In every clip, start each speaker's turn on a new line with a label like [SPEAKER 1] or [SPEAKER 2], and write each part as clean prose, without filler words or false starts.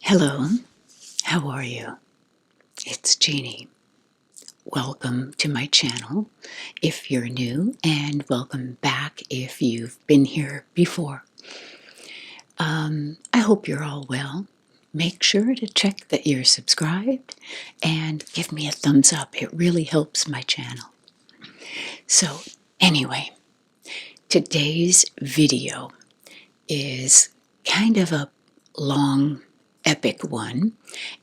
[SPEAKER 1] Hello, how are you? It's Jeannie. Welcome to my channel if you're new, and welcome back if you've been here before. I hope you're all well. Make sure to check that you're subscribed and give me a thumbs up. It really helps my channel. So, anyway, today's video is kind of a long, epic one,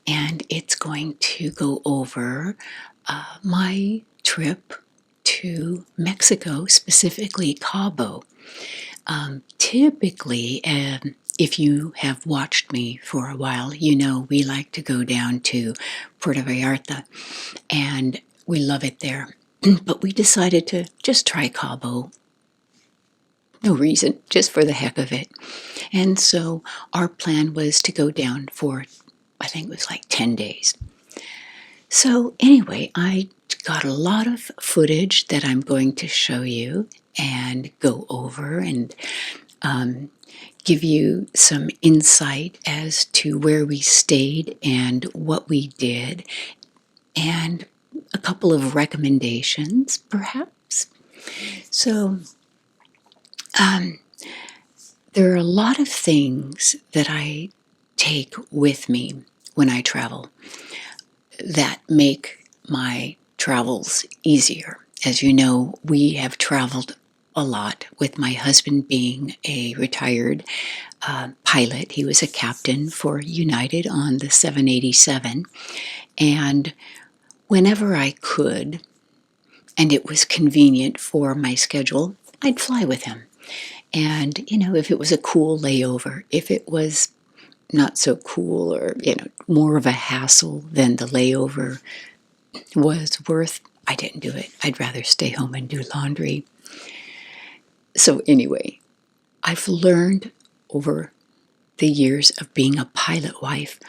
[SPEAKER 1] and it's going to go over my trip to Mexico, specifically Cabo. Typically, if you have watched me for a while, you know we like to go down to Puerto Vallarta, and we love it there. But we decided to just try Cabo. No reason, just for the heck of it. And so our plan was to go down for, I think it was like 10 days. So anyway, I got a lot of footage that I'm going to show you and go over and give you some insight as to where we stayed and what we did, and a couple of recommendations, perhaps. So there are a lot of things that I take with me when I travel that make my travels easier. As you know, we have traveled a lot, with my husband being a retired pilot. He was a captain for United on the 787, and whenever I could, and it was convenient for my schedule, I'd fly with him. And, if it was a cool layover, if it was not so cool, or, more of a hassle than the layover was worth, I didn't do it. I'd rather stay home and do laundry. So anyway, I've learned over the years of being a pilot wife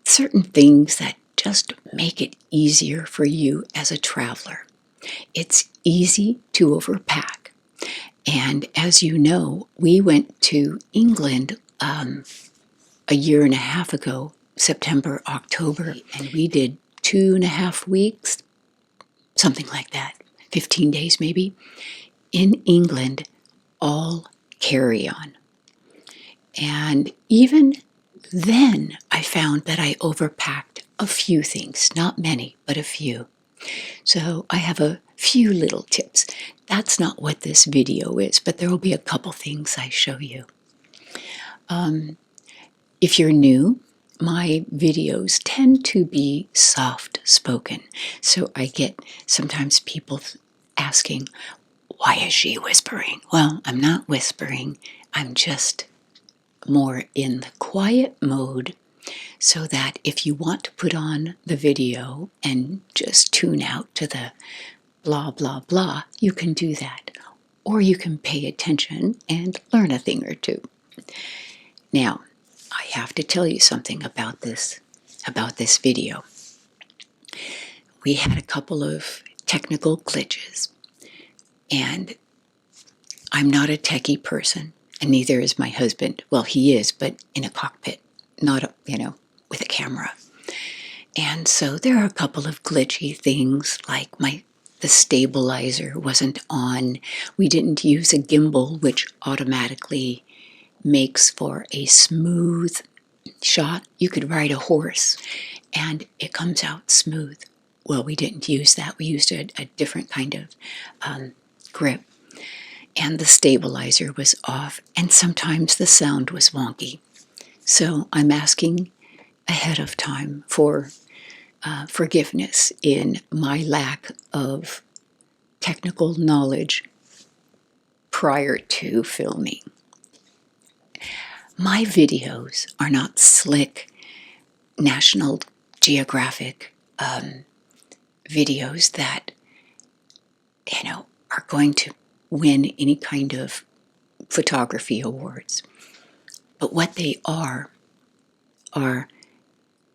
[SPEAKER 1] certain things that just make it easier for you as a traveler. It's easy to overpack. And as you know, we went to England a year and a half ago, September, October, and we did 2.5 weeks, something like that, 15 days maybe, in England, all carry-on. And even then, I found that I overpacked a few things, not many, but a few. So I have a few little tips. That's not what this video is, but there will be a couple things I show you. If you're new, my videos tend to be soft-spoken. So I get sometimes people asking, why is she whispering? Well, I'm not whispering. I'm just more in the quiet mode, so that if you want to put on the video and just tune out to the blah, blah, blah, you can do that. Or you can pay attention and learn a thing or two. Now, I have to tell you something about this video. We had a couple of technical glitches, and I'm not a techie person, and neither is my husband. Well, he is, but in a cockpit, not, with a camera. And so there are a couple of glitchy things, like the stabilizer wasn't on. We didn't use a gimbal, which automatically makes for a smooth shot. You could ride a horse and it comes out smooth. Well, we didn't use that. We used a different kind of grip. And the stabilizer was off, and sometimes the sound was wonky. So I'm asking ahead of time for forgiveness in my lack of technical knowledge prior to filming. My videos are not slick National Geographic videos that, are going to win any kind of photography awards. But what they are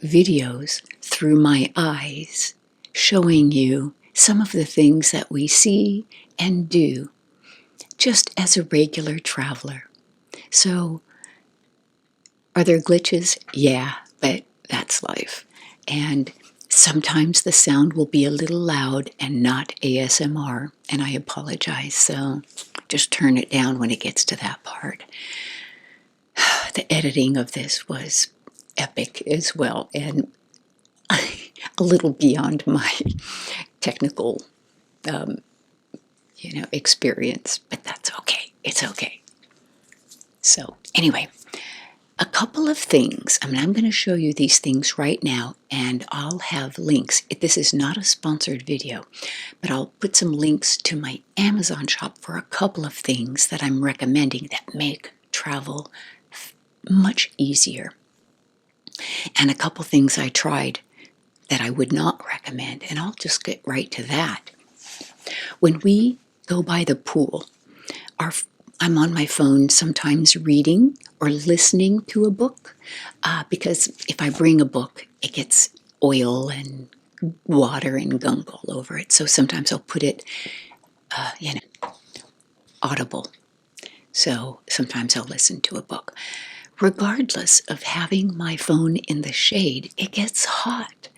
[SPEAKER 1] videos through my eyes, showing you some of the things that we see and do just as a regular traveler. So, are there glitches? Yeah, but that's life. And sometimes the sound will be a little loud and not ASMR, and I apologize. So just turn it down when it gets to that part. The editing of this was epic as well, and a little beyond my technical, experience, but that's okay. It's okay. So anyway, a couple of things. I'm going to show you these things right now, and I'll have links. This is not a sponsored video, but I'll put some links to my Amazon shop for a couple of things that I'm recommending that make travel much easier. And a couple things I tried that I would not recommend, and I'll just get right to that. When we go by the pool, I'm on my phone sometimes reading or listening to a book, because if I bring a book, it gets oil and water and gunk all over it. So sometimes I'll put it, audible. So sometimes I'll listen to a book. Regardless of having my phone in the shade, it gets hot.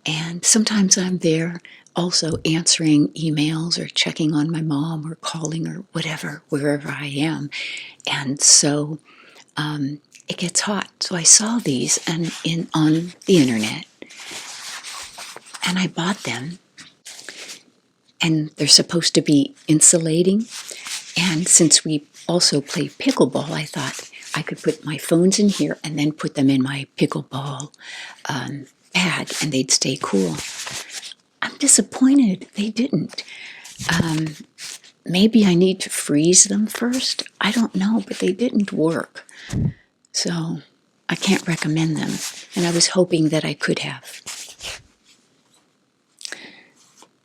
[SPEAKER 1] And sometimes I'm there also answering emails or checking on my mom or calling or whatever, wherever I am. And so it gets hot. So I saw these on the internet, and I bought them. And they're supposed to be insulating. And since we also play pickleball, I thought I could put my phones in here and then put them in my pickleball bag, and they'd stay cool. I'm disappointed they didn't. Maybe I need to freeze them first. I don't know, but they didn't work. So I can't recommend them. And I was hoping that I could have.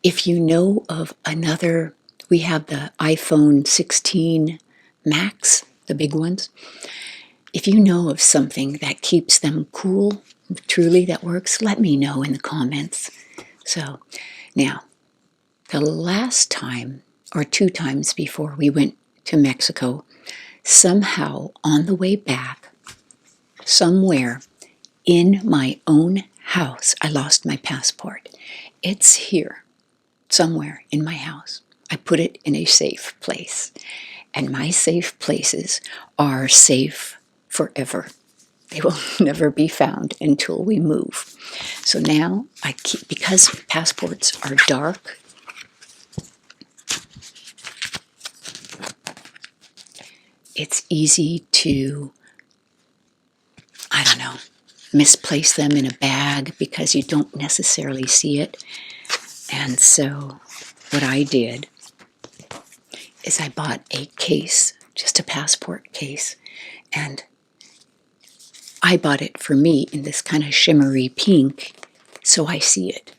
[SPEAKER 1] If you know of another, we have the iPhone 16 Max, the big ones. If you know of something that keeps them cool, truly that works, let me know in the comments. So now, the last time or 2 times before we went to Mexico, somehow on the way back, somewhere in my own house, I lost my passport. It's here, somewhere in my house. I put it in a safe place. And my safe places are safe forever. They will never be found until we move. So now I keep, because passports are dark, it's easy to, misplace them in a bag because you don't necessarily see it. And so what I did is I bought a case, just a passport case, and I bought it for me in this kind of shimmery pink, so I see it.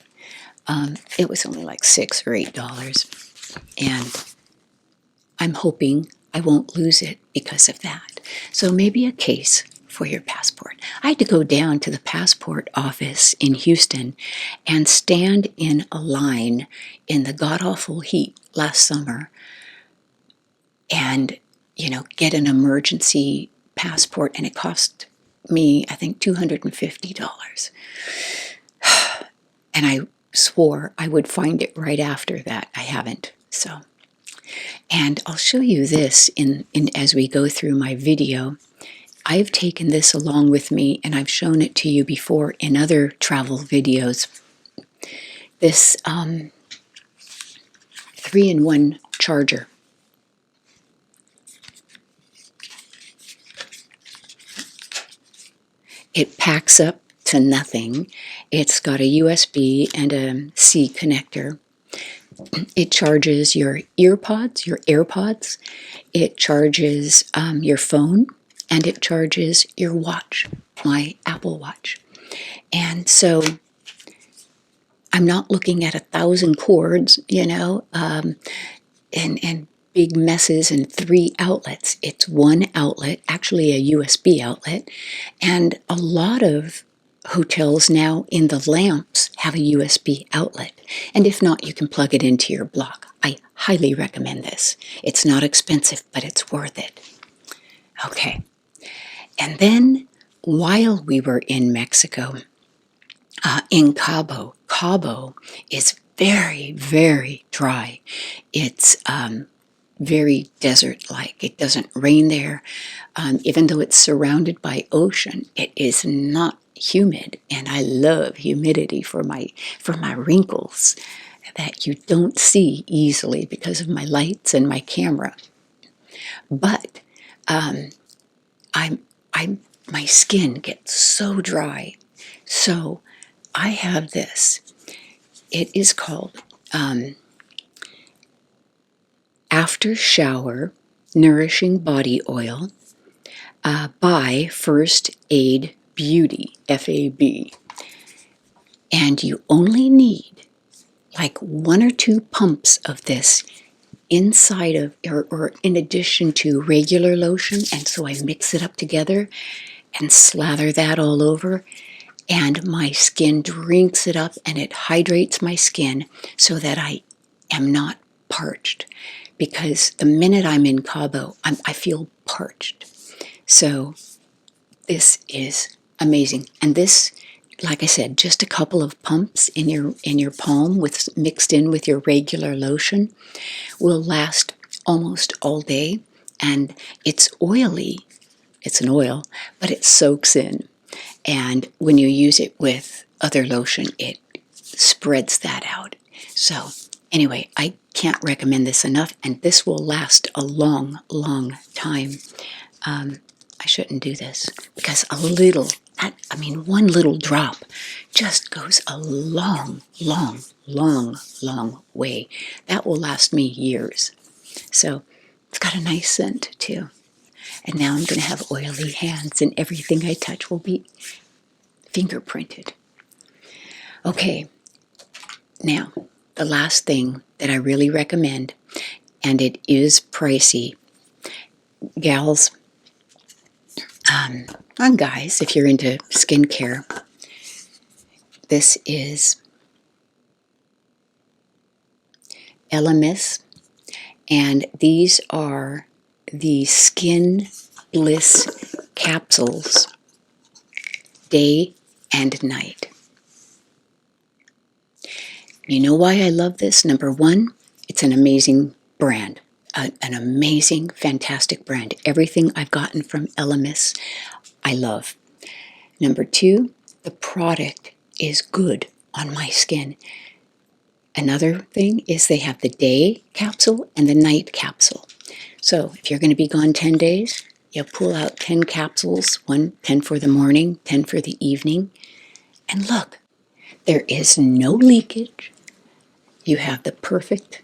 [SPEAKER 1] It was only like $6 or $8, and I'm hoping I won't lose it because of that. So maybe a case for your passport. I had to go down to the passport office in Houston and stand in a line in the god-awful heat last summer and, get an emergency passport, and it cost me, I think, $250. And I swore I would find it right after that. I haven't. So, and I'll show you this in as we go through my video. I've taken this along with me, and I've shown it to you before in other travel videos. This 3-in-1 charger. It packs up to nothing. It's got a USB and a C connector. It charges your earpods, your AirPods. It charges your phone, and it charges your watch, my Apple Watch. And so I'm not looking at 1,000 cords, and big messes and 3 outlets. It's 1 outlet, actually a USB outlet, and a lot of hotels now in the lamps have a USB outlet. And if not, you can plug it into your block. I highly recommend this. It's not expensive, but it's worth it. Okay. And then while we were in Mexico, in Cabo, Cabo is very, very dry. It's very desert-like. It doesn't rain there. Even though it's surrounded by ocean, it is not humid, and I love humidity for my wrinkles that you don't see easily because of my lights and my camera. But my skin gets so dry. So I have this. It is called After Shower Nourishing Body Oil by First Aid Beauty, FAB. And you only need like 1 or 2 pumps of this inside of, or in addition to regular lotion. And so I mix it up together and slather that all over. And my skin drinks it up, and it hydrates my skin so that I am not parched. Because the minute I'm in Cabo, I feel parched. So this is amazing. And this, like I said, just a couple of pumps in your palm mixed in with your regular lotion will last almost all day. And it's oily. It's an oil, but it soaks in. And when you use it with other lotion, it spreads that out. So anyway, I can't recommend this enough, and this will last a long, long time. I shouldn't do this because one little drop just goes a long, long, long, long way. That will last me years. So it's got a nice scent too. And now I'm going to have oily hands, and everything I touch will be fingerprinted. Okay, now the last thing that I really recommend, and it is pricey. Gals, and guys, if you're into skincare, this is LMS, and these are the Skin Bliss capsules, day and night. You know why I love this? Number one, it's an amazing brand, an amazing, fantastic brand. Everything I've gotten from LMS, I love. Number two, the product is good on my skin. Another thing is they have the day capsule and the night capsule. So if you're going to be gone 10 days, you pull out 10 capsules, 10 for the morning, 10 for the evening. And look, there is no leakage. You have the perfect,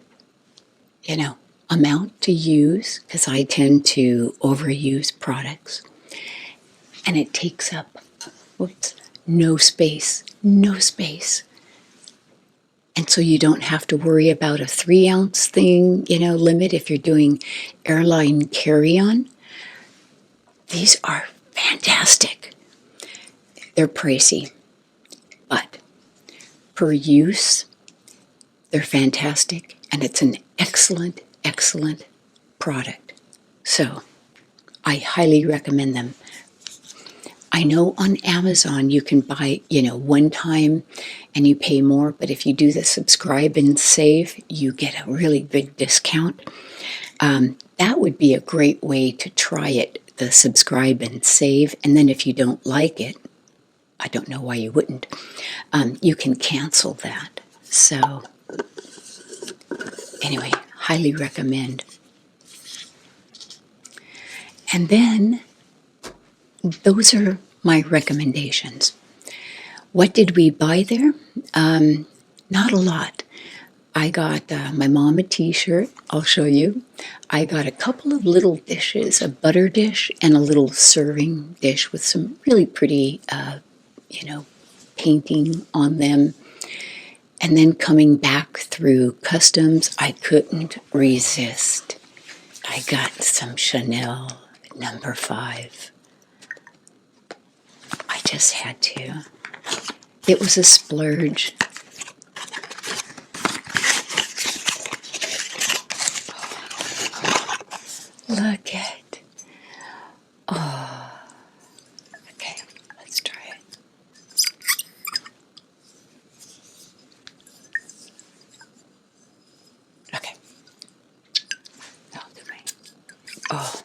[SPEAKER 1] amount to use, because I tend to overuse products. And it takes up, no space. And so you don't have to worry about a 3-ounce thing, limit if you're doing airline carry-on. These are fantastic. They're pricey, but per use, they're fantastic, and it's an excellent, excellent product. So I highly recommend them. I know on Amazon you can buy, one time and you pay more, but if you do the subscribe and save, you get a really big discount. That would be a great way to try it, the subscribe and save. And then if you don't like it, I don't know why you wouldn't, you can cancel that. So anyway, highly recommend. And then those are my recommendations. What did we buy there? Not a lot. I got my mom a t-shirt. I'll show you. I got a couple of little dishes, a butter dish and a little serving dish with some really pretty, painting on them. And then coming back through customs, I couldn't resist. I got some Chanel number 5. I just had to. It was a splurge. Look at. Oh. Okay. Oh,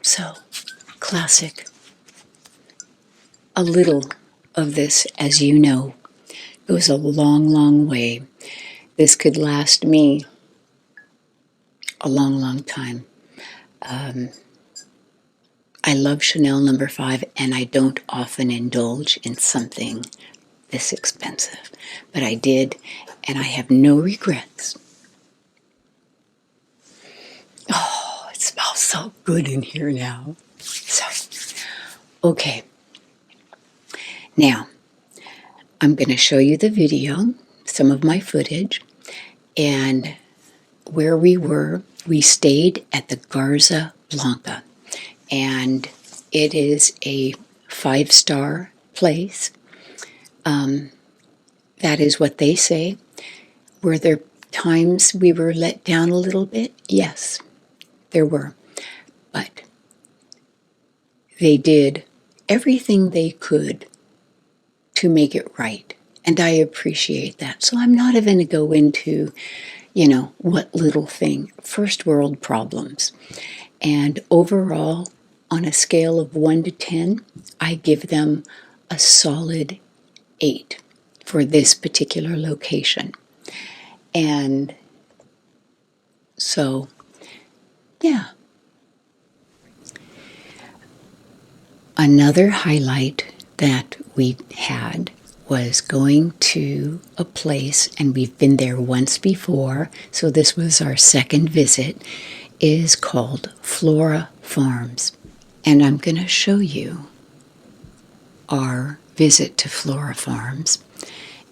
[SPEAKER 1] so classic. A little of this, as you know, goes a long, long way. This could last me a long, long time. I love Chanel number 5, and I don't often indulge in something this expensive. But I did, and I have no regrets. Oh, it smells so good in here now. So, okay. Now, I'm going to show you the video, some of my footage, and where we were. We stayed at the Garza Blanca, and it is a 5-star place. That is what they say. Were there times we were let down a little bit? Yes, there were. But they did everything they could to make it right. And I appreciate that. So I'm not even going to go into, what little thing. First world problems. And overall, on a scale of 1 to 10, I give them a solid 8 for this particular location. And so, yeah. Another highlight that we had was going to a place, and we've been there once before, so this was our second visit, is called Flora Farms. And I'm going to show you our visit to Flora Farms.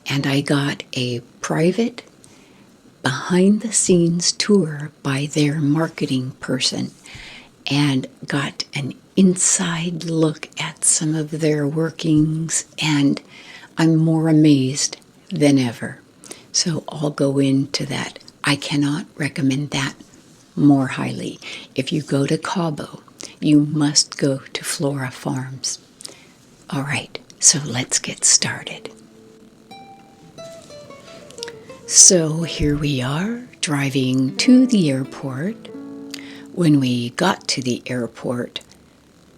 [SPEAKER 1] And I got a private behind-the-scenes tour by their marketing person and got an inside look at some of their workings, and I'm more amazed than ever. So I'll go into that. I cannot recommend that more highly. If you go to Cabo, you must go to Flora Farms. All right, so let's get started. So here we are, driving to the airport. When we got to the airport,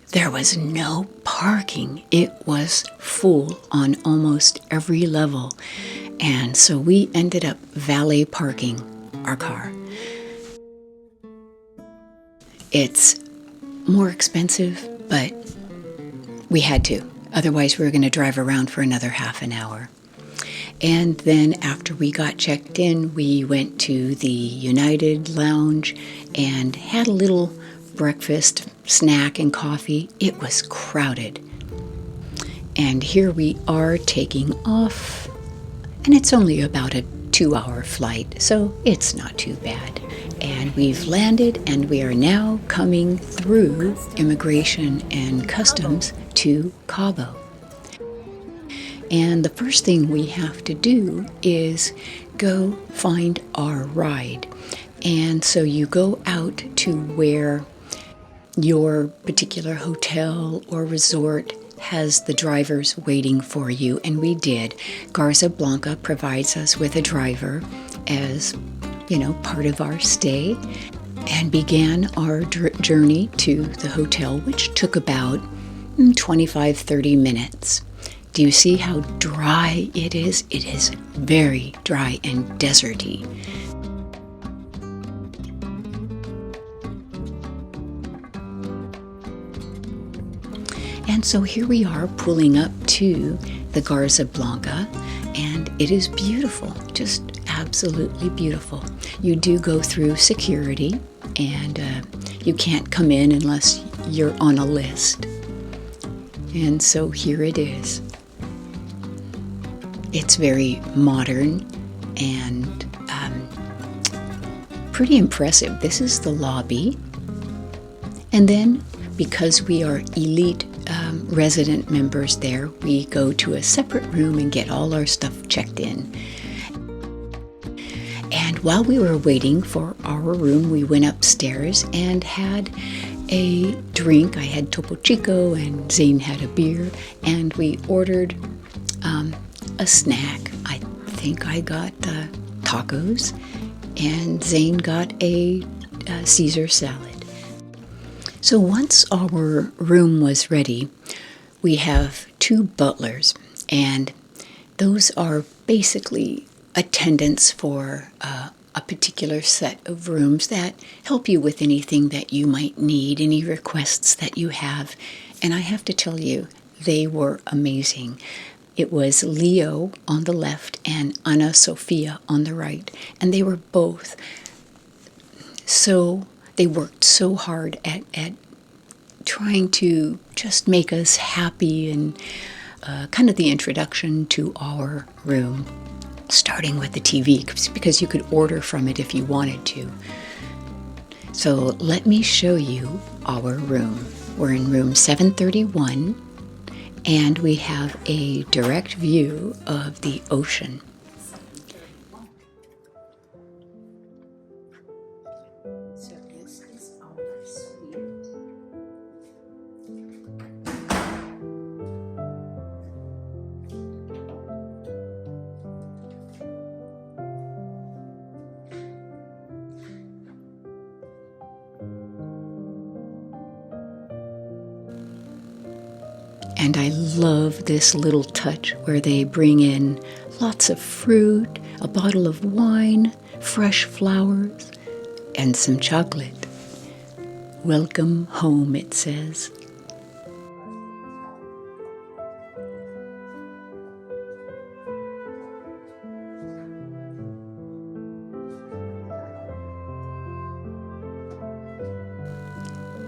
[SPEAKER 1] there was no parking. It was full on almost every level. And so we ended up valet parking our car. It's more expensive, but we had to. Otherwise, we were going to drive around for another half an hour. And then after we got checked in, we went to the United Lounge and had a little breakfast, snack, and coffee. It was crowded. And here we are taking off. And it's only about a 2-hour flight, so it's not too bad. And we've landed, and we are now coming through immigration and customs to Cabo. And the first thing we have to do is go find our ride. And so you go out to where your particular hotel or resort has the drivers waiting for you, and we did. Garza Blanca provides us with a driver as, part of our stay, and began our journey to the hotel, which took about 25-30 minutes. Do you see how dry it is? It is very dry and deserty. And so here we are pulling up to the Garza Blanca, and it is beautiful, just absolutely beautiful. You do go through security, and you can't come in unless you're on a list. And so here it is. It's very modern and pretty impressive. This is the lobby. And then, because we are elite resident members there, we go to a separate room and get all our stuff checked in. And while we were waiting for our room, we went upstairs and had a drink. I had Topo Chico and Zane had a beer, and we ordered a snack. I think I got tacos, and Zane got a Caesar salad. So once our room was ready, we have 2 butlers, and those are basically attendants for a particular set of rooms that help you with anything that you might need, any requests that you have. And I have to tell you, they were amazing. It was Leo on the left and Anna Sophia on the right, and they were both they worked so hard at trying to just make us happy, and kind of the introduction to our room, starting with the TV, because you could order from it if you wanted to. So let me show you our room. We're in room 731, and we have a direct view of the ocean. So this is our suite. And I love this little touch where they bring in lots of fruit, a bottle of wine, fresh flowers, and some chocolate. Welcome home, it says.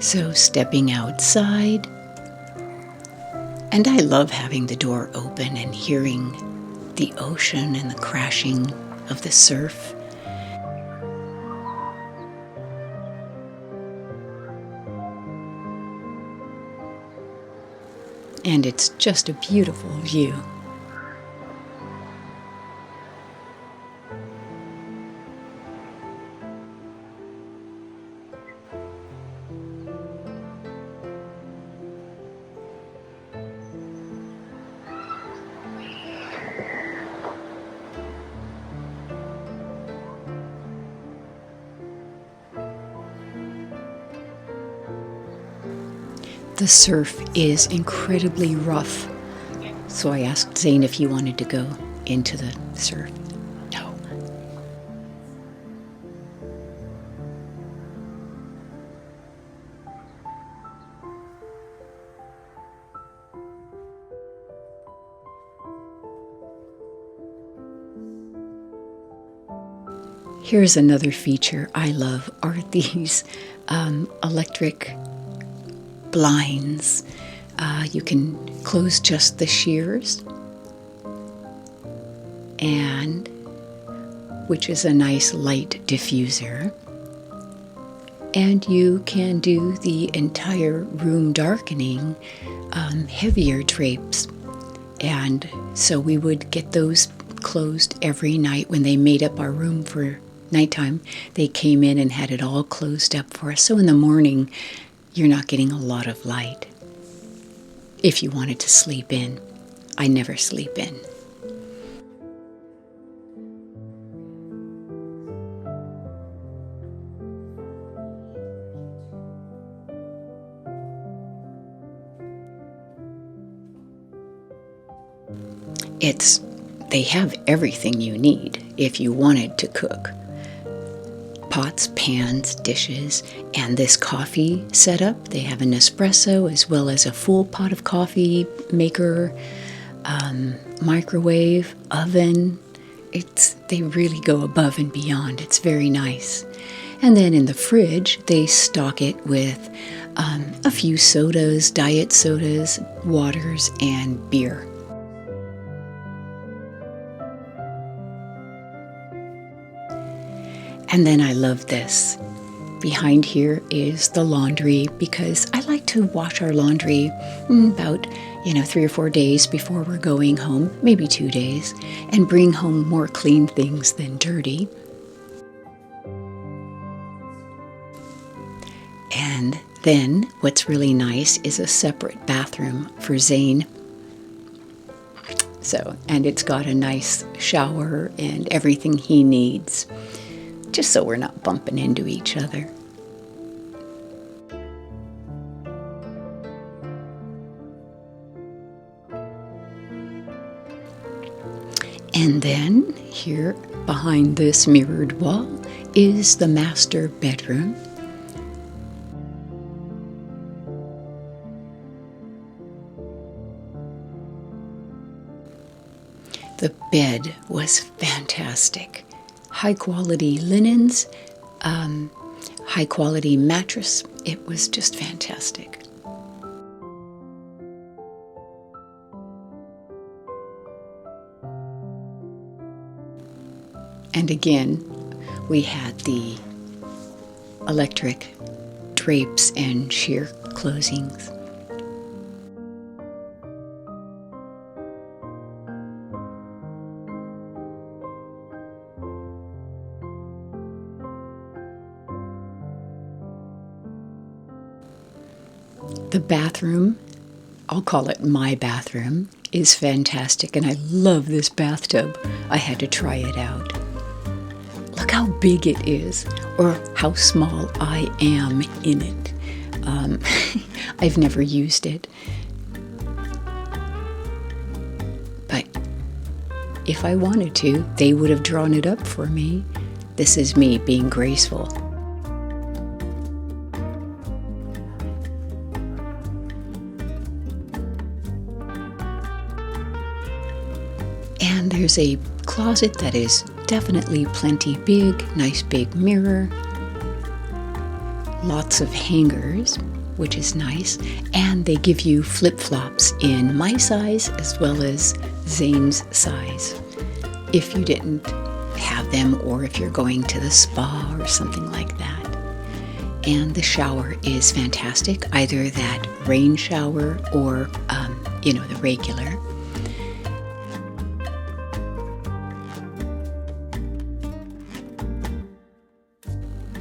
[SPEAKER 1] So stepping outside, and I love having the door open and hearing the ocean and the crashing of the surf. And it's just a beautiful view. The surf is incredibly rough, so I asked Zane if he wanted to go into the surf. No. Here's another feature I love, are these electric blinds. You can close just the shears, and which is a nice light diffuser, and you can do the entire room darkening, heavier drapes. And so we would get those closed every night when they made up our room for nighttime. They came in and had it all closed up for us, so in the morning you're not getting a lot of light. If you wanted to sleep in, I never sleep in. They have everything you need if you wanted to cook. Pots, pans, dishes, and this coffee setup. They have an espresso as well as a full pot of coffee maker, microwave, oven. They really go above and beyond. It's very nice. And then in the fridge, they stock it with a few sodas, diet sodas, waters, and beer. And then I love this. Behind here is the laundry, because I like to wash our laundry about 3 or 4 days before we're going home, maybe 2 days, and bring home more clean things than dirty. And then what's really nice is a separate bathroom for Zane. And it's got a nice shower and everything he needs, just so we're not bumping into each other. And then here behind this mirrored wall is the master bedroom. The bed was fantastic. High quality linens, high quality mattress. It was just fantastic. And again, we had the electric drapes and sheer closings. The bathroom, I'll call it my bathroom, is fantastic, and I love this bathtub. I had to try it out. Look how big it is, or how small I am in it. I've never used it. But if I wanted to, they would have drawn it up for me. This is me being graceful. And there's a closet that is definitely plenty big, nice big mirror, lots of hangers, which is nice, and they give you flip-flops in my size as well as Zane's size, if you didn't have them or if you're going to the spa or something like that. And the shower is fantastic, either that rain shower or, the regular.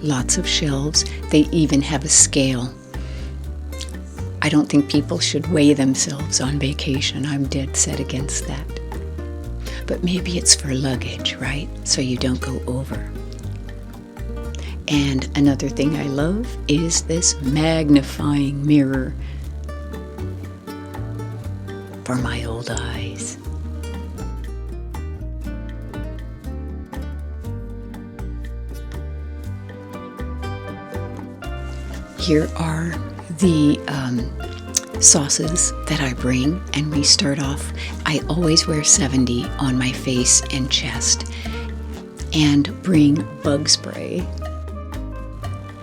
[SPEAKER 1] Lots of shelves. They even have a scale. I don't think people should weigh themselves on vacation. I'm dead set against that. But maybe it's for luggage, right? So you don't go over. And another thing I love is this magnifying mirror for my old eyes. Here are the sauces that I bring, and we start off, I always wear 70 on my face and chest and bring bug spray.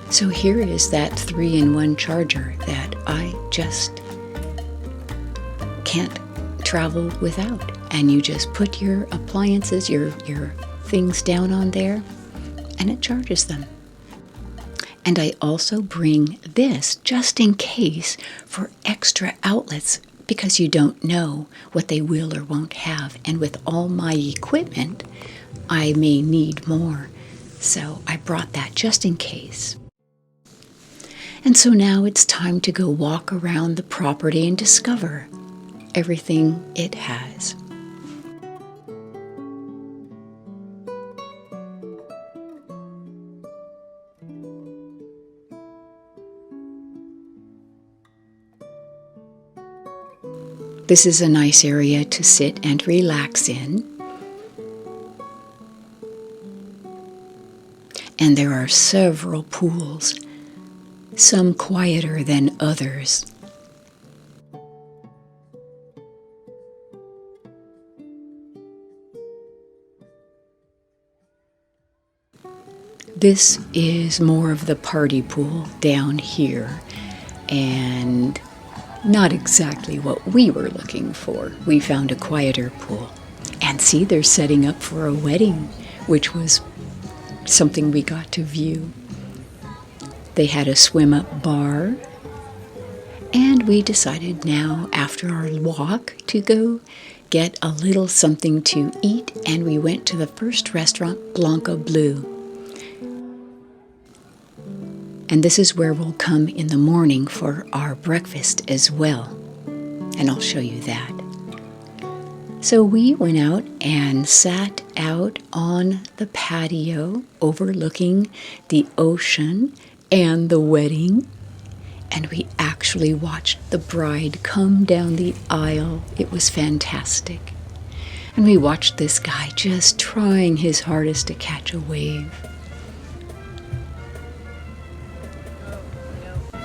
[SPEAKER 1] So here is that 3-in-1 charger that I just can't travel without. And you just put your appliances, your things down on there, and it charges them. And I also bring this just in case for extra outlets, because you don't know what they will or won't have. And with all my equipment, I may need more. So I brought that just in case. And so now it's time to go walk around the property and discover everything it has. This is a nice area to sit and relax in. And there are several pools, some quieter than others. This is more of the party pool down here, and not exactly what we were looking for. We found a quieter pool. And see, they're setting up for a wedding, which was something we got to view. They had a swim-up bar, and we decided now, after our walk, to go get a little something to eat, and we went to the first restaurant, Blanca Blue. And this is where we'll come in the morning for our breakfast as well. And I'll show you that. So we went out and sat out on the patio overlooking the ocean and the wedding. And we actually watched the bride come down the aisle. It was fantastic. And we watched this guy just trying his hardest to catch a wave.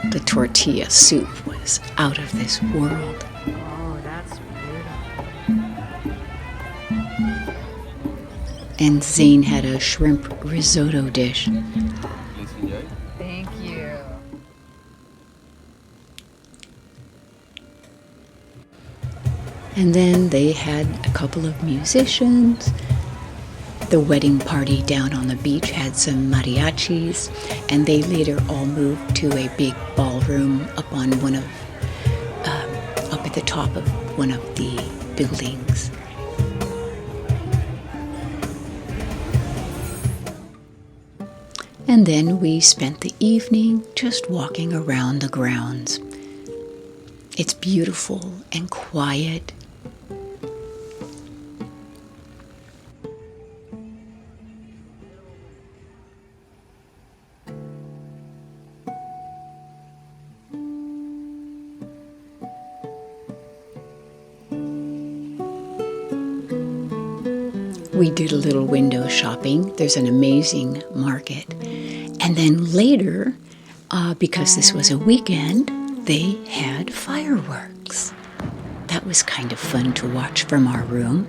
[SPEAKER 1] The tortilla soup was out of this world.
[SPEAKER 2] Oh, that's beautiful.
[SPEAKER 1] And Zane had a shrimp risotto dish.
[SPEAKER 2] Thank you.
[SPEAKER 1] And then they had a couple of musicians. The wedding party down on the beach had some mariachis, and they later all moved to a big ballroom up at the top of one of the buildings. And then we spent the evening just walking around the grounds. It's beautiful and quiet. We did a little window shopping. There's an amazing market. And then later, because this was a weekend, they had fireworks. That was kind of fun to watch from our room.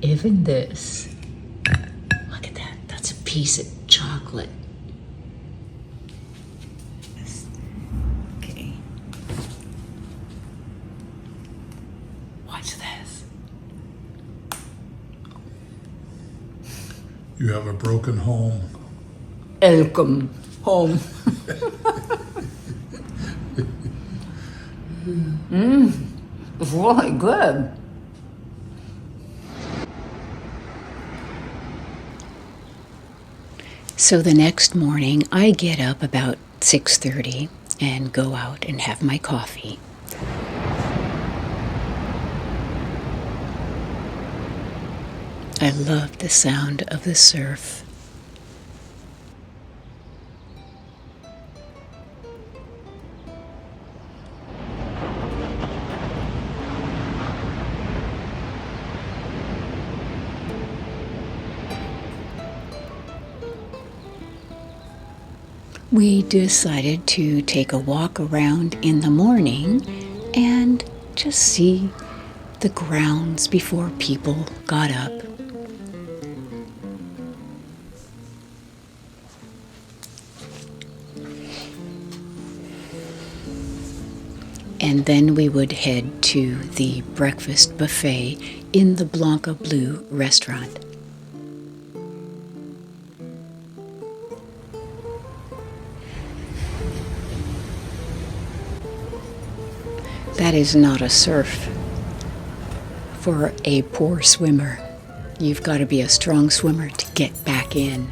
[SPEAKER 1] Even this. Look at that. That's a piece of chocolate. Okay. Watch this.
[SPEAKER 3] You have a broken home.
[SPEAKER 1] Welcome home.
[SPEAKER 2] It's really good.
[SPEAKER 1] So the next morning, I get up about 6:30 and go out and have my coffee. I love the sound of the surf. We decided to take a walk around in the morning and just see the grounds before people got up. And then we would head to the breakfast buffet in the Blanca Blue restaurant. That is not a surf for a poor swimmer. You've got to be a strong swimmer to get back in.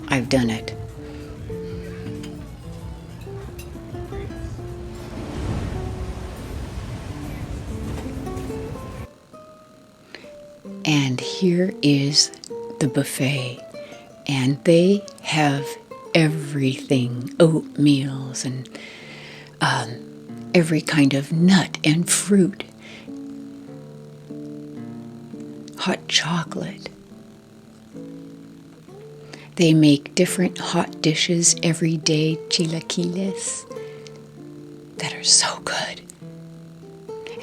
[SPEAKER 1] I've done it. And here is the buffet. And they have everything, oatmeals and every kind of nut and fruit, hot chocolate. They make different hot dishes every day, chilaquiles, that are so good.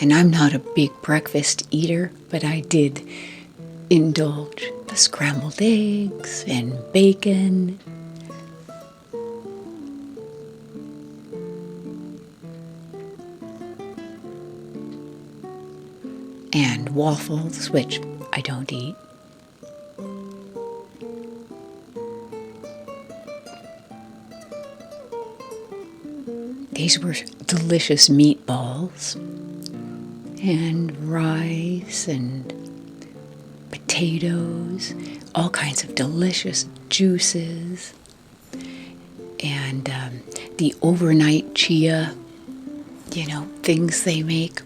[SPEAKER 1] And I'm not a big breakfast eater, but I did indulge the scrambled eggs and bacon. And waffles, which I don't eat. These were delicious meatballs. and rice and potatoes, all kinds of delicious juices, and the overnight chia, things they make.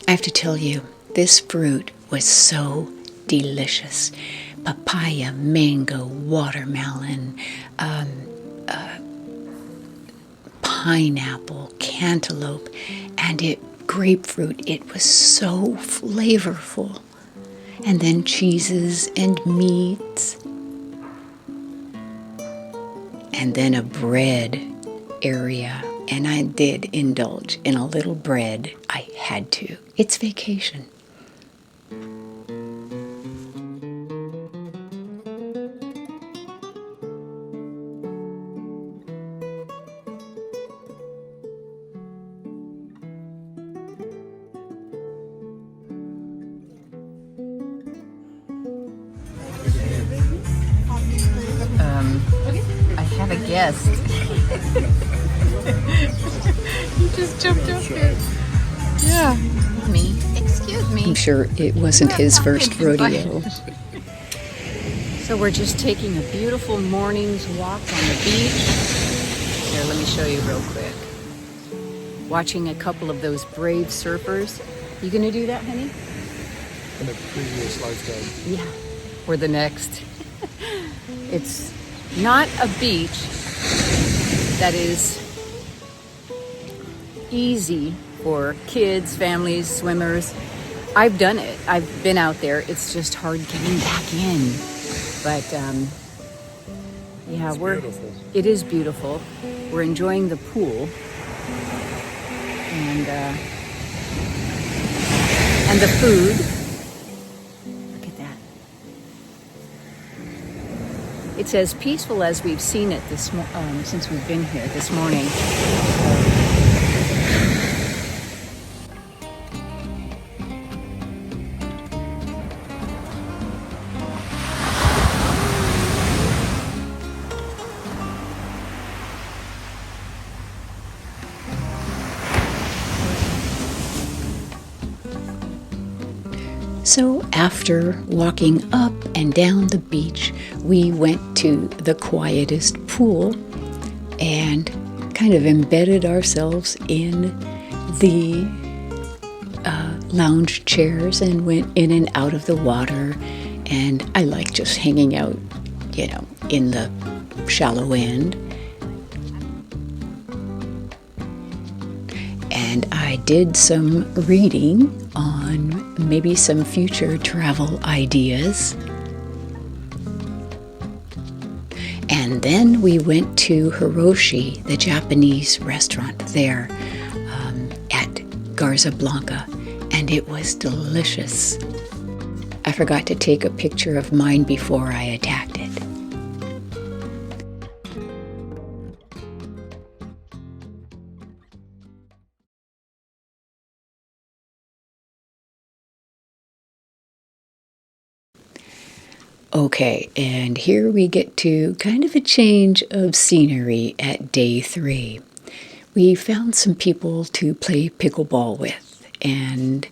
[SPEAKER 1] I have to tell you, this fruit was so delicious. Papaya, mango, watermelon, pineapple, cantaloupe, and grapefruit. It was so flavorful. And then cheeses and meats. And then a bread area. And I did indulge in a little bread. I had to. It's vacation.
[SPEAKER 2] I had a guest. He just jumped up here. Yeah. Me. Excuse me.
[SPEAKER 1] I'm sure it wasn't his first rodeo.
[SPEAKER 2] So we're just taking a beautiful morning's walk on the beach. Here, let me show you real quick. Watching a couple of those brave surfers. You gonna do that, honey?
[SPEAKER 3] In a previous lifetime.
[SPEAKER 2] Yeah. Or the next. It's not a beach that is easy for kids, families, swimmers. I've done it. I've been out there. It's just hard getting back in. But yeah,
[SPEAKER 3] Beautiful.
[SPEAKER 2] It is beautiful. We're enjoying the pool and the food. Look at that. It's as peaceful as we've seen it since we've been here this morning.
[SPEAKER 1] So after walking up and down the beach, we went to the quietest pool and kind of embedded ourselves in the lounge chairs and went in and out of the water. And I like just hanging out, in the shallow end. And I did some reading on maybe some future travel ideas. And then we went to Hiroshi, the Japanese restaurant there at Garza Blanca, and it was delicious. I forgot to take a picture of mine before I attacked it. Okay, and here we get to kind of a change of scenery at day 3. We found some people to play pickleball with, and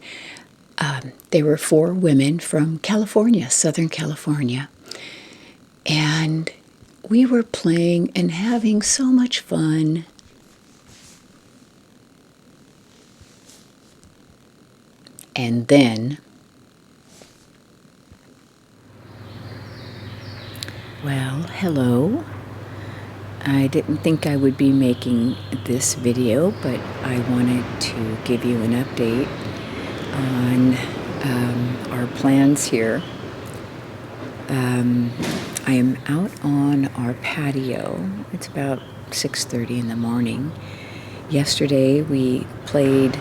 [SPEAKER 1] they were 4 women from California, Southern California. And we were playing and having so much fun. And then, well, hello. I didn't think I would be making this video, but I wanted to give you an update on our plans here. I am out on our patio. It's about 6:30 in the morning. Yesterday we played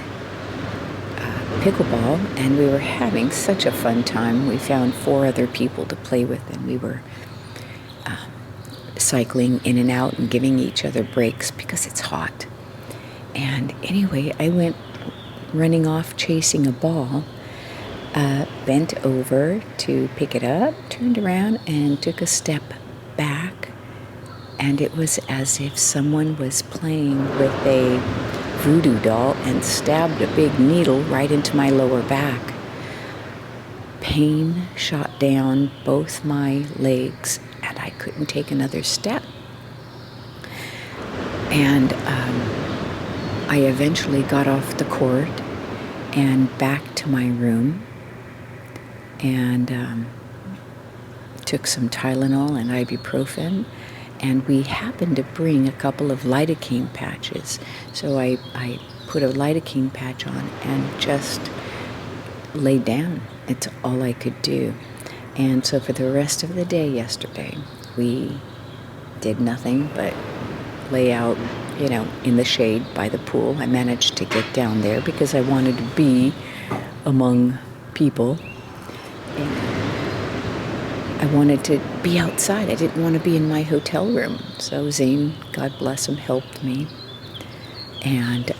[SPEAKER 1] pickleball, and we were having such a fun time. We found 4 other people to play with, and we were cycling in and out and giving each other breaks because it's hot. And anyway, I went running off chasing a ball, bent over to pick it up, turned around and took a step back, and it was as if someone was playing with a
[SPEAKER 2] voodoo doll and stabbed a big needle right into my lower back. Pain shot down both my legs, and I couldn't take another step. And I eventually got off the cord and back to my room, and took some Tylenol and ibuprofen, and we happened to bring a couple of lidocaine patches. So I put a lidocaine patch on and just laid down. It's all I could do. And so for the rest of the day yesterday, we did nothing but lay out, in the shade by the pool. I managed to get down there because I wanted to be among people. And I wanted to be outside. I didn't want to be in my hotel room. So Zane, God bless him, helped me. And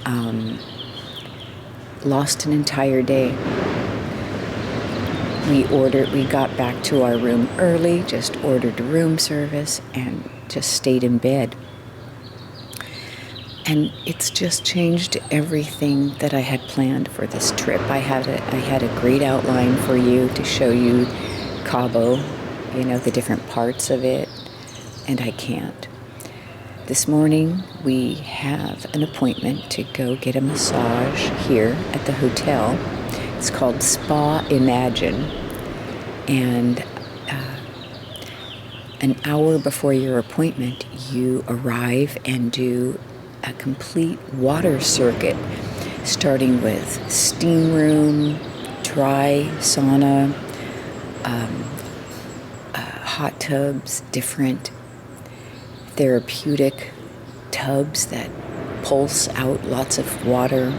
[SPEAKER 2] lost an entire day. We got back to our room early, just ordered room service, and just stayed in bed. And it's just changed everything that I had planned for this trip. I had a great outline for you to show you Cabo, the different parts of it, and I can't. This morning we have an appointment to go get a massage here at the hotel. It's called Spa Imagine, and an hour before your appointment, you arrive and do a complete water circuit, starting with steam room, dry sauna, hot tubs, different therapeutic tubs that pulse out lots of water,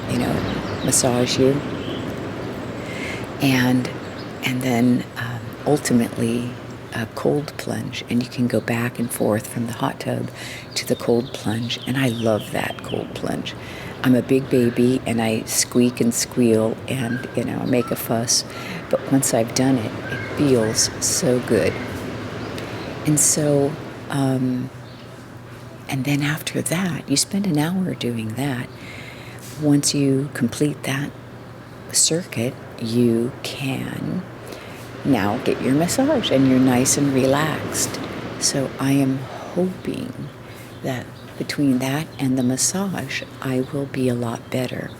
[SPEAKER 2] massage you. And then ultimately a cold plunge, and you can go back and forth from the hot tub to the cold plunge, and I love that cold plunge. I'm a big baby, and I squeak and squeal and, make a fuss, but once I've done it, it feels so good. And so, and then after that, you spend an hour doing that. Once you complete that circuit, you can now get your massage and you're nice and relaxed. So I am hoping that between that and the massage, I will be a lot better.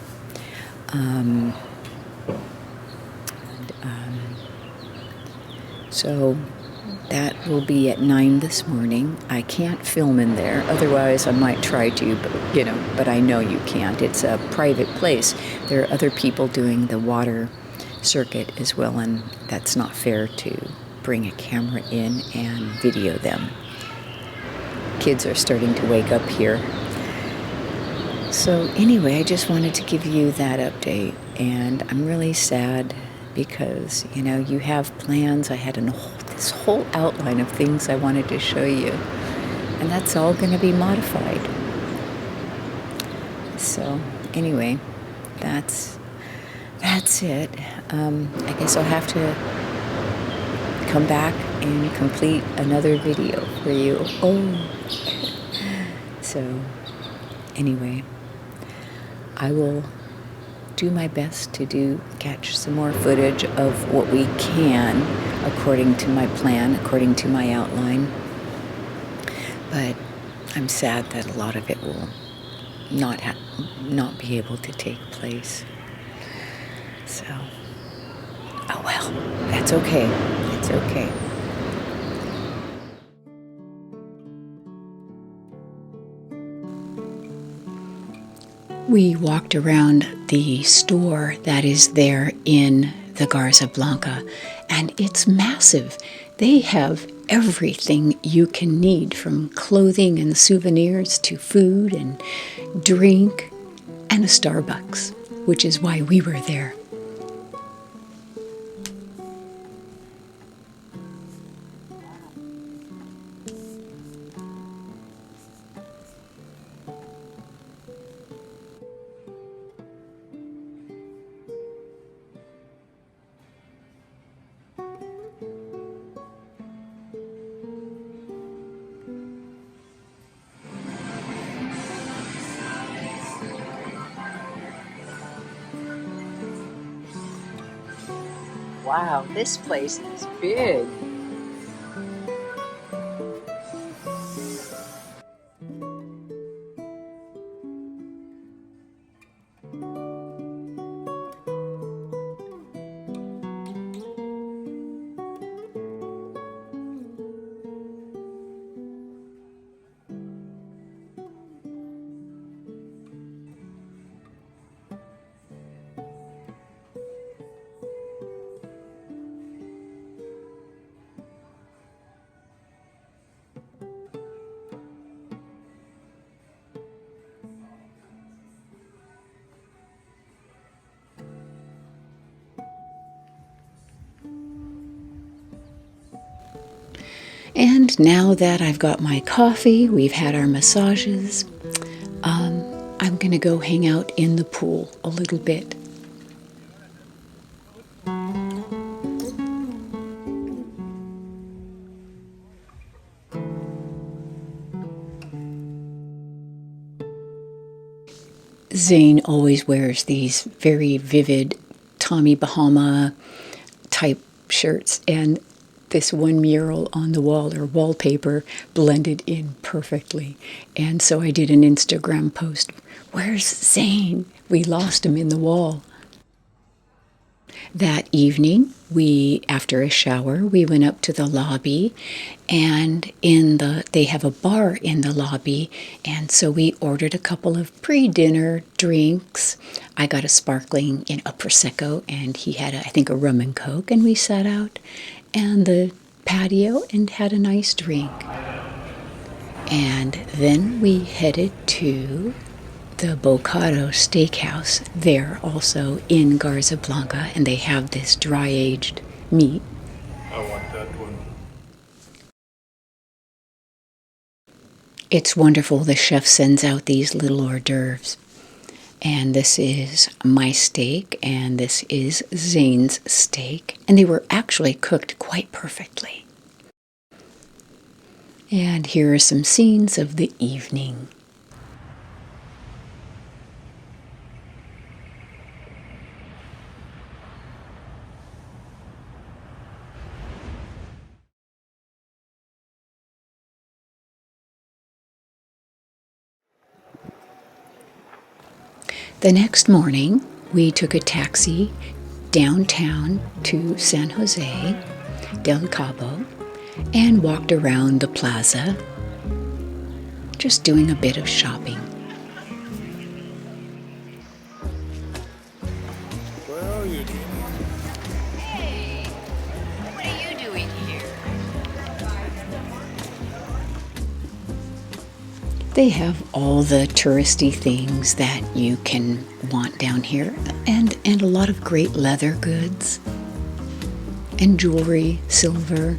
[SPEAKER 2] So that will be at 9 this morning. I can't film in there, otherwise I might try to, but I know you can't. It's a private place. There are other people doing the water circuit as well, and that's not fair to bring a camera in and video them. Kids are starting to wake up here. So anyway, I just wanted to give you that update, and I'm really sad because, you have plans. I had this whole outline of things I wanted to show you, and that's all going to be modified. So anyway, that's it. I guess I'll have to come back and complete another video for you. So anyway, I will do my best to catch some more footage of what we can according to my plan, according to my outline. But I'm sad that a lot of it will not be able to take place. So, oh well, that's okay. It's okay.
[SPEAKER 1] We walked around the store that is there in the Garza Blanca, and it's massive. They have everything you can need, from clothing and souvenirs to food and drink, and a Starbucks, which is why we were there.
[SPEAKER 2] Wow, this place is big.
[SPEAKER 1] And now that I've got my coffee, we've had our massages, I'm going to go hang out in the pool a little bit. Zane always wears these very vivid Tommy Bahama type shirts, and this one mural on the wall or wallpaper blended in perfectly. And so I did an Instagram post, "Where's Zane? We lost him in the wall." That evening, after a shower, we went up to the lobby, and they have a bar in the lobby, and so we ordered a couple of pre-dinner drinks. I got a sparkling, a Prosecco, and he had, I think, a rum and coke, and we sat out on the patio and had a nice drink. And then we headed to the Bocado Steakhouse there also in Garza Blanca, and they have this dry-aged meat.
[SPEAKER 3] I want that one.
[SPEAKER 1] It's wonderful. The chef sends out these little hors d'oeuvres. And this is my steak, and this is Zane's steak. And they were actually cooked quite perfectly. And here are some scenes of the evening. The next morning, we took a taxi downtown to San José del Cabo and walked around the plaza, just doing a bit of shopping.
[SPEAKER 3] Where are you, Jeannie?
[SPEAKER 2] Hey, what are you doing here?
[SPEAKER 1] They have all the touristy things that you can want down here, and a lot of great leather goods and jewelry, silver.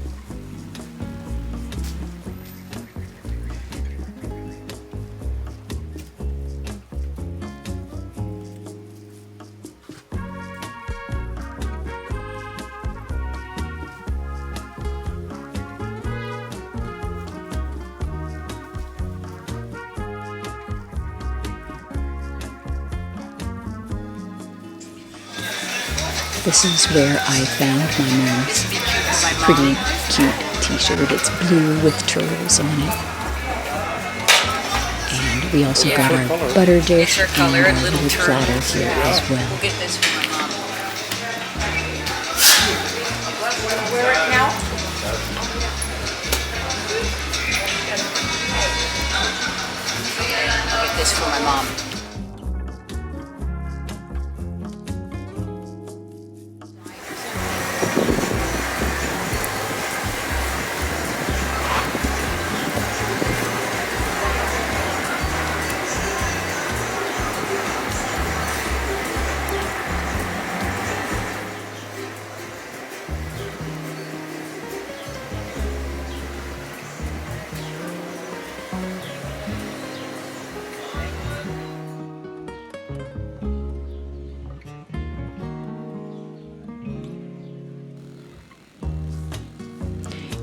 [SPEAKER 1] This is where I found my mom's pretty cute t-shirt. It's blue with turtles on it. And we also got our butter dish and our little platter here as well.
[SPEAKER 2] We'll get this for my mom. Wanna wear it now? I'll get this for my mom.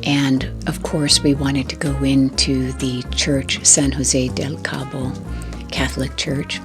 [SPEAKER 1] And of course, we wanted to go into the church, San José del Cabo Catholic Church.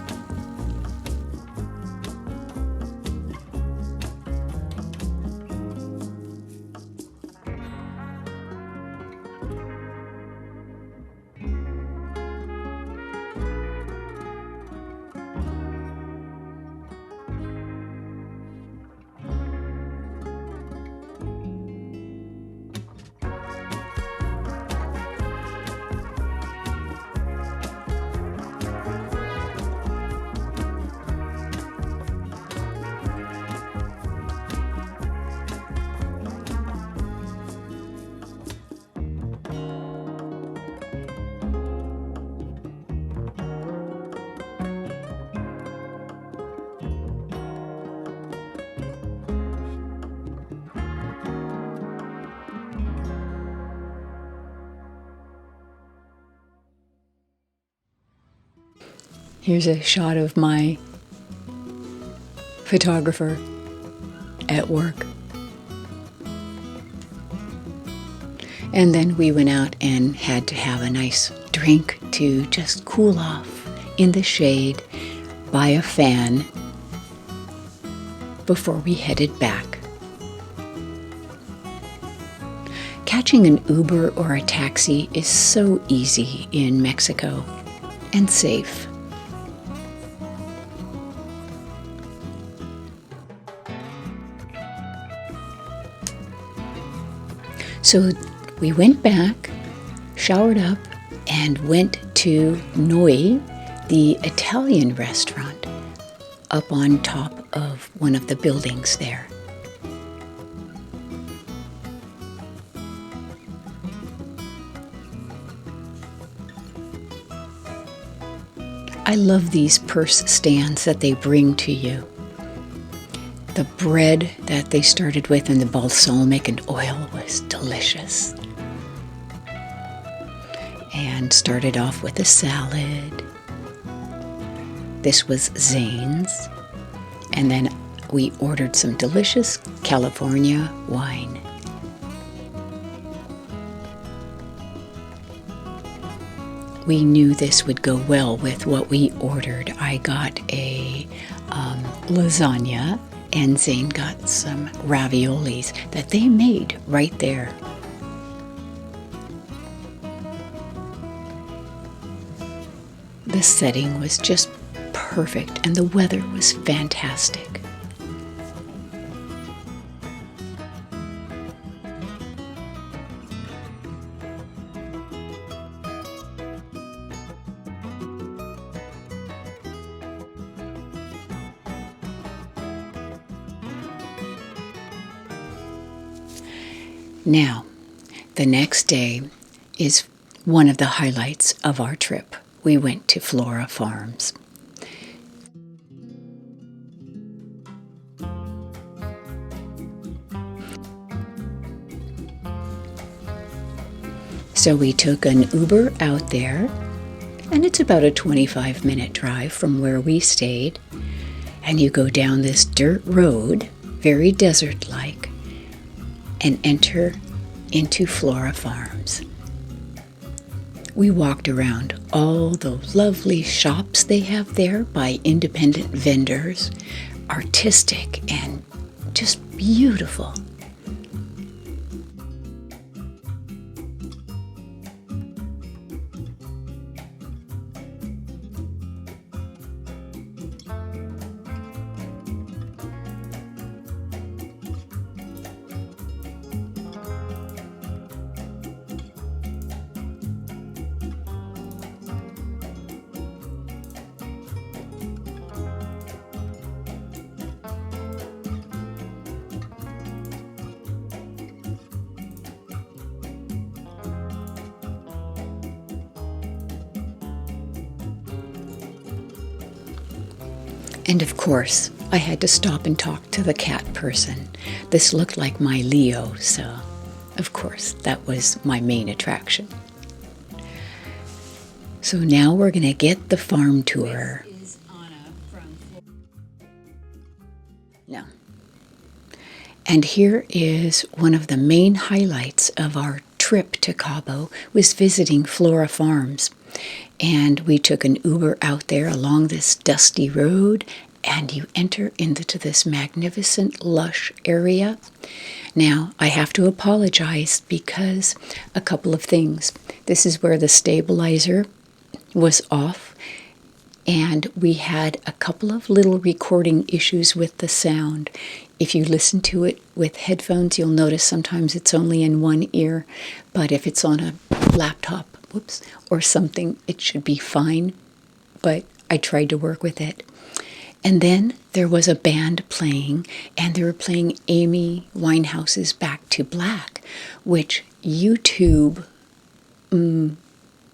[SPEAKER 1] Here's a shot of my photographer at work. And then we went out and had to have a nice drink to just cool off in the shade by a fan before we headed back. Catching an Uber or a taxi is so easy in Mexico and safe. So we went back, showered up, and went to Noi, the Italian restaurant, up on top of one of the buildings there. I love these purse stands that they bring to you. The bread that they started with in the balsamic and oil was delicious. And started off with a salad. This was Zane's. And then we ordered some delicious California wine. We knew this would go well with what we ordered. I got a lasagna, and Zane got some raviolis that they made right there. The setting was just perfect, and the weather was fantastic. Now, the next day is one of the highlights of our trip. We went to Flora Farms. So we took an Uber out there, and it's about a 25-minute drive from where we stayed. And you go down this dirt road, very desert-like, and enter into Flora Farms. We walked around all the lovely shops they have there by independent vendors, artistic and just beautiful. And of course, I had to stop and talk to the cat person. This looked like my Leo, so of course, that was my main attraction. So now we're going to get the farm tour. No. And here is one of the main highlights of our trip to Cabo was visiting Flora Farms. And we took an Uber out there along this dusty road, and you enter into this magnificent, lush area. Now, I have to apologize because a couple of things. This is where the stabilizer was off, and we had a couple of little recording issues with the sound. If you listen to it with headphones, you'll notice sometimes it's only in one ear, but if it's on a laptop, or something, it should be fine, but I tried to work with it. And then there was a band playing, and they were playing Amy Winehouse's Back to Black, which YouTube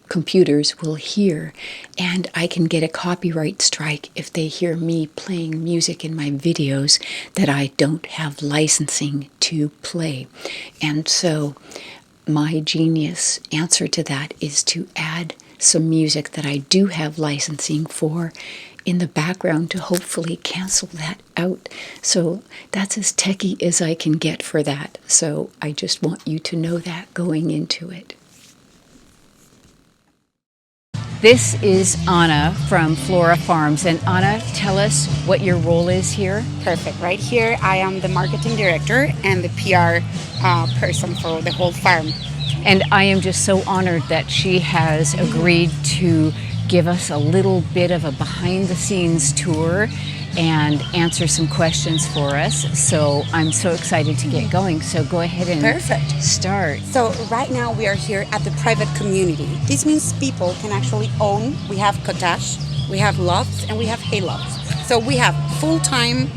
[SPEAKER 1] computers will hear, and I can get a copyright strike if they hear me playing music in my videos that I don't have licensing to play. And so my genius answer to that is to add some music that I do have licensing for in the background to hopefully cancel that out. So that's as techie as I can get for that. So I just want you to know that going into it.
[SPEAKER 2] This is Anna from Flora Farms. And Anna, tell us what your role is here.
[SPEAKER 4] Perfect. Right here, I am the marketing director and the PR person for the whole farm.
[SPEAKER 2] And I am just so honored that she has agreed to give us a little bit of a behind-the-scenes tour and answer some questions for us. So I'm so excited to get going. So go ahead and start.
[SPEAKER 4] So right now we are here at the private community. This means people can actually own. We have cottage, we have lofts, and we have hay lofts. So we have full-time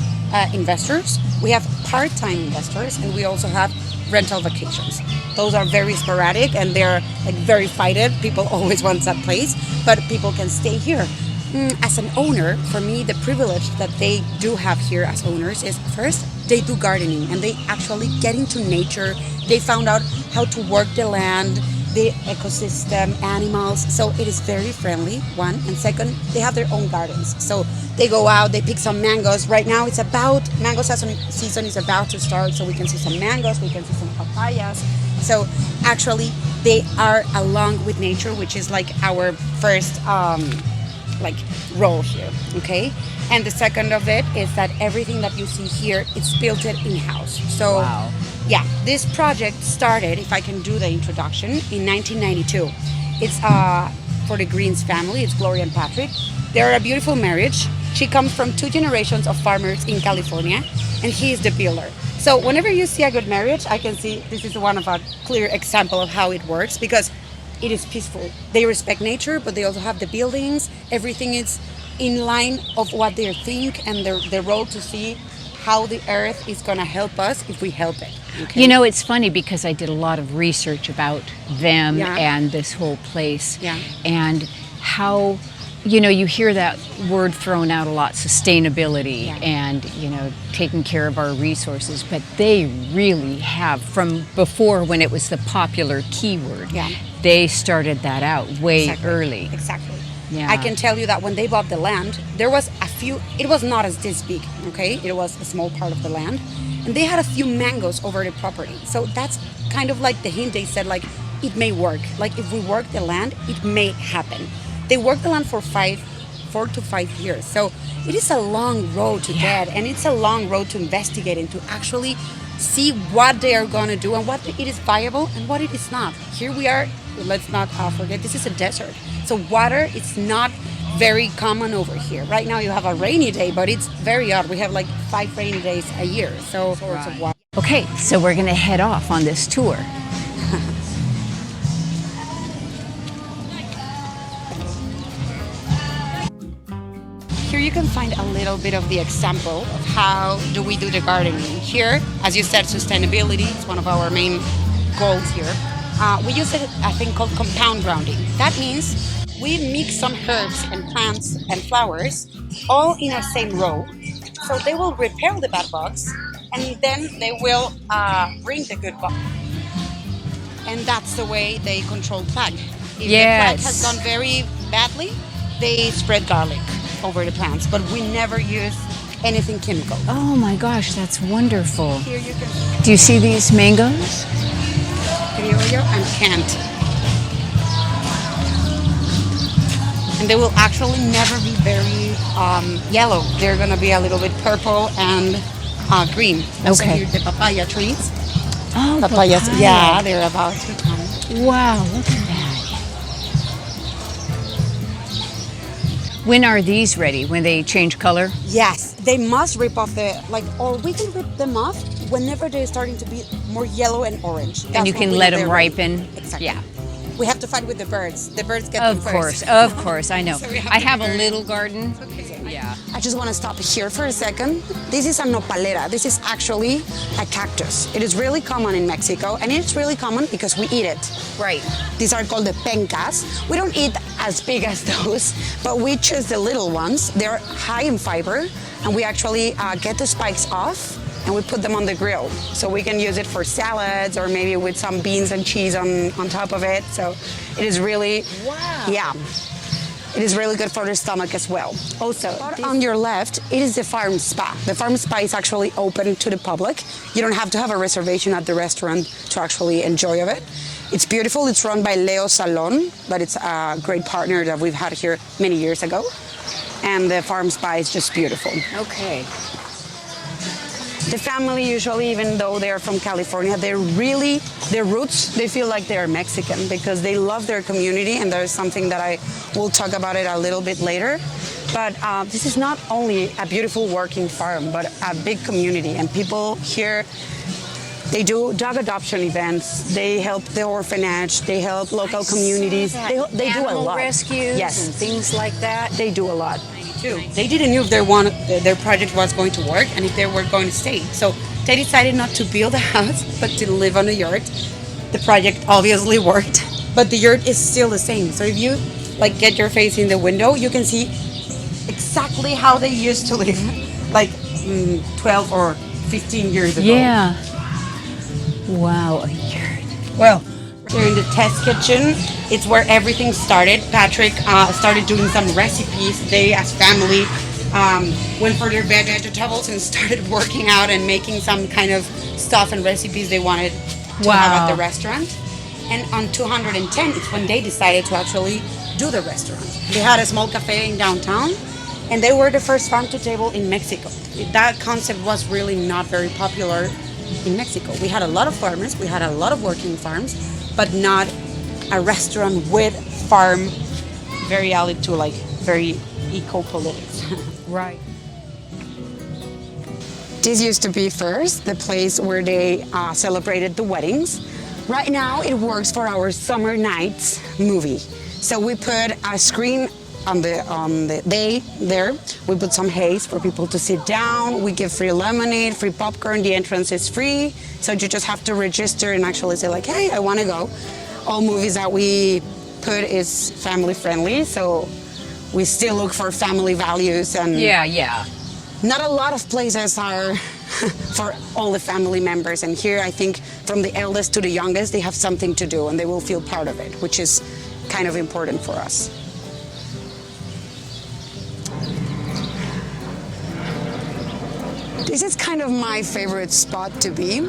[SPEAKER 4] investors, we have part-time investors, and we also have rental vacations. Those are very sporadic and they're like very fighted. People always want that place, but people can stay here. As an owner, for me, the privilege that they do have here as owners is first, they do gardening and they actually get into nature. They found out how to work the land, the ecosystem, animals. So it is very friendly, one. And second, they have their own gardens. So they go out, they pick some mangoes. Right now it's mango season is about to start. So we can see some mangoes, we can see some papayas. So actually they are along with nature, which is like our first role here, okay? And the second of it is that everything that you see here, it's built in-house. So
[SPEAKER 2] wow.
[SPEAKER 4] Yeah, this project started, if I can do the introduction, in 1992. It's for the Greens family, it's Gloria and Patrick. They're a beautiful marriage. She comes from 2 generations of farmers in California, and he is the builder. So whenever you see a good marriage, I can see this is one of a clear example of how it works, because it is peaceful. They respect nature, but they also have the buildings. Everything is in line of what they think and their role to see how the earth is going to help us if we help it. Okay?
[SPEAKER 2] You know, it's funny because I did a lot of research about them and this whole place.
[SPEAKER 4] Yeah.
[SPEAKER 2] And how, you know, you hear that word thrown out a lot, sustainability and, you know, taking care of our resources. But they really have, from before when it was the popular keyword, they started that out way early.
[SPEAKER 4] Exactly.
[SPEAKER 2] Yeah.
[SPEAKER 4] I can tell you that when they bought the land, there was it was not as this big, okay? It was a small part of the land. And they had a few mangoes over the property. So that's kind of like the hint. They said, like, it may work. Like, if we work the land, it may happen. They worked the land for 4 to 5 years. So it is a long road to get, and it's a long road to investigate and to actually see what they are going to do and what it is viable and what it is not. Here we are, let's not forget, this is a desert. So water is not very common over here. Right now you have a rainy day, but it's very odd. We have like 5 rainy days a year. So sorts of water.
[SPEAKER 2] Okay, so we're going to head off on this tour.
[SPEAKER 4] Here you can find a little bit of the example of how do we do the gardening. Here, as you said, sustainability is one of our main goals here. We use a thing called compound grounding. That means we mix some herbs and plants and flowers all in a same row. So they will repel the bad bugs and then they will bring the good bugs. And that's the way they control plague. If the plague has gone very badly, they spread garlic over the plants, but we never use anything chemical.
[SPEAKER 2] Oh my gosh, that's wonderful.
[SPEAKER 4] Here you can.
[SPEAKER 2] Do you see these mangoes?
[SPEAKER 4] Criollo and Kent. And they will actually never be very yellow. They're gonna be a little bit purple and green. Also here the papaya trees.
[SPEAKER 2] Oh,
[SPEAKER 4] papayas.
[SPEAKER 2] papaya.
[SPEAKER 4] Yeah, they're about to come.
[SPEAKER 2] Wow, look at that. When are these ready? When they change color?
[SPEAKER 4] Yes, they must rip off or we can rip them off whenever they're starting to be more yellow and orange.
[SPEAKER 2] And you can let them ripen?
[SPEAKER 4] Exactly.
[SPEAKER 2] Yeah.
[SPEAKER 4] We have to fight with the birds. The birds get them first.
[SPEAKER 2] Of course, I know.
[SPEAKER 4] So
[SPEAKER 2] I have a little garden. Yeah.
[SPEAKER 4] I just want to stop here for a second. This is a nopalera. This is actually a cactus. It is really common in Mexico, and it's really common because we eat it.
[SPEAKER 2] Right.
[SPEAKER 4] These are called the pencas. We don't eat as big as those, but we choose the little ones. They're high in fiber, and we actually get the spikes off, and we put them on the grill. So we can use it for salads or maybe with some beans and cheese on top of it. So it is really,
[SPEAKER 2] Wow.
[SPEAKER 4] yeah. It is really good for the stomach as well. Also, on your left, it is the farm spa. The farm spa is actually open to the public. You don't have to have a reservation at the restaurant to actually enjoy of it. It's beautiful. It's run by Leo Salon, but it's a great partner that we've had here many years ago. And the farm spa is just beautiful.
[SPEAKER 2] Okay.
[SPEAKER 4] The family usually, even though they're from California, they're really, their roots, they feel like they're Mexican because they love their community, and there's something that I will talk about it a little bit later. But this is not only a beautiful working farm, but a big community, and people here, they do dog adoption events, they help the orphanage, they help local communities, they do a
[SPEAKER 2] Animal
[SPEAKER 4] lot.
[SPEAKER 2] rescues
[SPEAKER 4] Yes.
[SPEAKER 2] and things like that.
[SPEAKER 4] They do a lot too. They didn't know if their project was going to work and if they were going to stay. So they decided not to build a house, but to live on a yurt. The project obviously worked, but the yurt is still the same. So if you like get your face in the window, you can see exactly how they used to live, like 12 or 15 years ago.
[SPEAKER 2] Yeah. Wow, a yurt.
[SPEAKER 4] Well, here in the test kitchen, it's where everything started. Patrick started doing some recipes. They, as family, went for their vegetables and started working out and making some kind of stuff and recipes they wanted to have at the restaurant. And on 210, it's when they decided to actually do the restaurant. They had a small cafe in downtown, and they were the first farm to table in Mexico. That concept was really not very popular in Mexico. We had a lot of farmers, we had a lot of working farms, but not a restaurant with farm, very allied to like very eco-politics.
[SPEAKER 2] Right.
[SPEAKER 4] This used to be first the place where they celebrated the weddings. Right now it works for our summer nights movie. So we put a screen on the day there. We put some haze for people to sit down. We give free lemonade, free popcorn. The entrance is free. So you just have to register and actually say like, hey, I want to go. All movies that we put is family friendly. So we still look for family values, and
[SPEAKER 2] Yeah.
[SPEAKER 4] not a lot of places are for all the family members. And here I think from the eldest to the youngest, they have something to do and they will feel part of it, which is kind of important for us. This is kind of my favorite spot to be,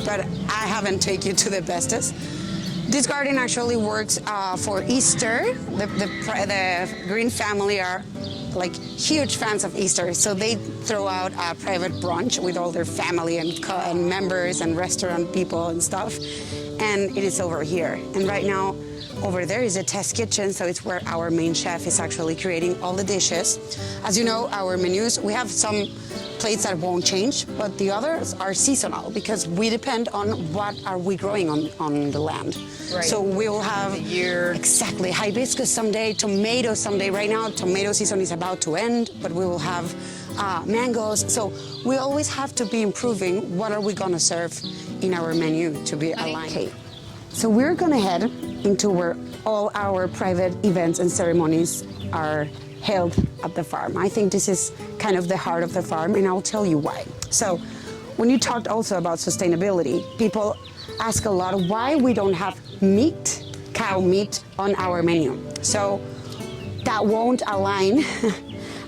[SPEAKER 4] but I haven't taken you to the bestest. This garden actually works for Easter. The Green family are like huge fans of Easter, so they throw out a private brunch with all their family and members and restaurant people and stuff. And it is over here. And right now, over there is a test kitchen, so it's where our main chef is actually creating all the dishes. As you know, our menus, we have some plates that won't change, but the others are seasonal because we depend on what are we growing on the land.
[SPEAKER 2] Right.
[SPEAKER 4] So we will have
[SPEAKER 2] The year.
[SPEAKER 4] exactly hibiscus someday, tomatoes someday. Right now, tomato season is about to end, but we will have mangoes. So we always have to be improving what are we gonna serve in our menu to be aligned. Okay. So we're gonna head into where all our private events and ceremonies are held at the farm. I think this is kind of the heart of the farm, and I'll tell you why. So when you talked also about sustainability, people ask a lot why we don't have meat, cow meat on our menu. So that won't align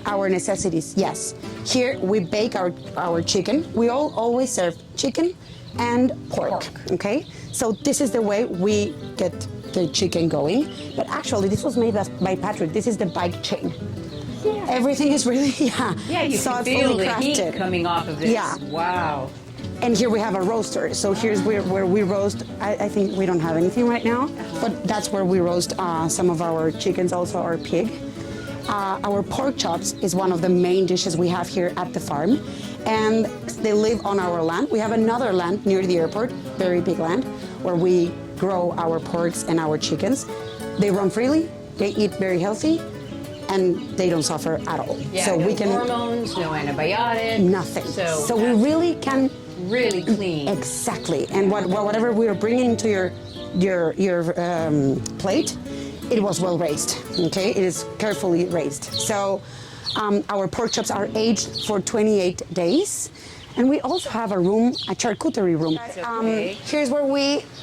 [SPEAKER 4] our necessities. Yes, here we bake our chicken. We always serve chicken and pork, okay? So this is the way we get the chicken going. But actually, this was made by Patrick. This is the bike chain. Yeah. Everything is really,
[SPEAKER 2] You can feel the heat
[SPEAKER 4] crafted.
[SPEAKER 2] coming off of this.
[SPEAKER 4] Yeah.
[SPEAKER 2] Wow.
[SPEAKER 4] And here we have a roaster. So here's where we roast. I think we don't have anything right now, but that's where we roast some of our chickens, also our pig. Our pork chops is one of the main dishes we have here at the farm. And they live on our land. We have another land near the airport, very big land, where we grow our porks and our chickens. They run freely, they eat very healthy, and they don't suffer at all.
[SPEAKER 2] Yeah,
[SPEAKER 4] so
[SPEAKER 2] no
[SPEAKER 4] we can
[SPEAKER 2] hormones, no antibiotics.
[SPEAKER 4] nothing. So we really can
[SPEAKER 2] really clean.
[SPEAKER 4] exactly. And whatever we are bringing to your plate, it was well raised. Okay, it is carefully raised. So our pork chops are aged for 28 days. And we also have a room, a charcuterie room.
[SPEAKER 2] Okay.
[SPEAKER 4] Here's where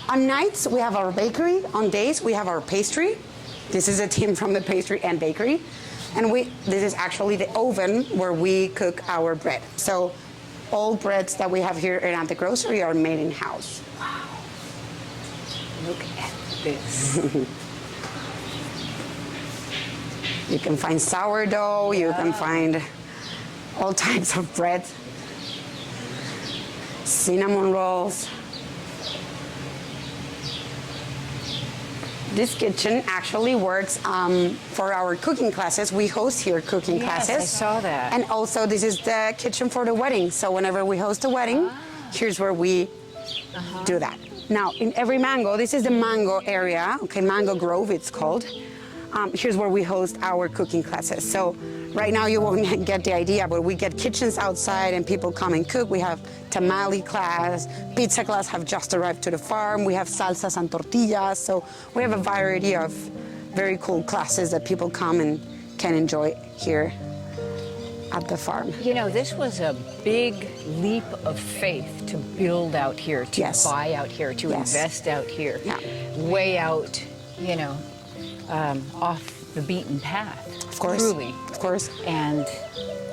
[SPEAKER 4] on nights, we have our bakery. On days, we have our pastry. This is a team from the pastry and bakery. And this is actually the oven where we cook our bread. So all breads that we have here at the grocery are made in-house.
[SPEAKER 2] Wow. Look at this.
[SPEAKER 4] You can find sourdough, you can find all types of bread. Cinnamon rolls. This kitchen actually works for our cooking classes. We host here cooking classes.
[SPEAKER 2] I saw that.
[SPEAKER 4] And also this is the kitchen for the wedding. So whenever we host a wedding, here's where we do that. Now, in every mango, this is the mango area, okay, Mango Grove it's called. Here's where we host our cooking classes. So right now you won't get the idea, but we get kitchens outside and people come and cook. We have tamale class, pizza class have just arrived to the farm. We have salsas and tortillas. So we have a variety of very cool classes that people come and can enjoy here at the farm.
[SPEAKER 2] You know, this was a big leap of faith to build out here, to
[SPEAKER 4] Yes.
[SPEAKER 2] buy out here, to
[SPEAKER 4] Yes.
[SPEAKER 2] invest out here.
[SPEAKER 4] Yeah.
[SPEAKER 2] Way out, you know, off the beaten path.
[SPEAKER 4] Of course.
[SPEAKER 2] Truly.
[SPEAKER 4] Of course.
[SPEAKER 2] And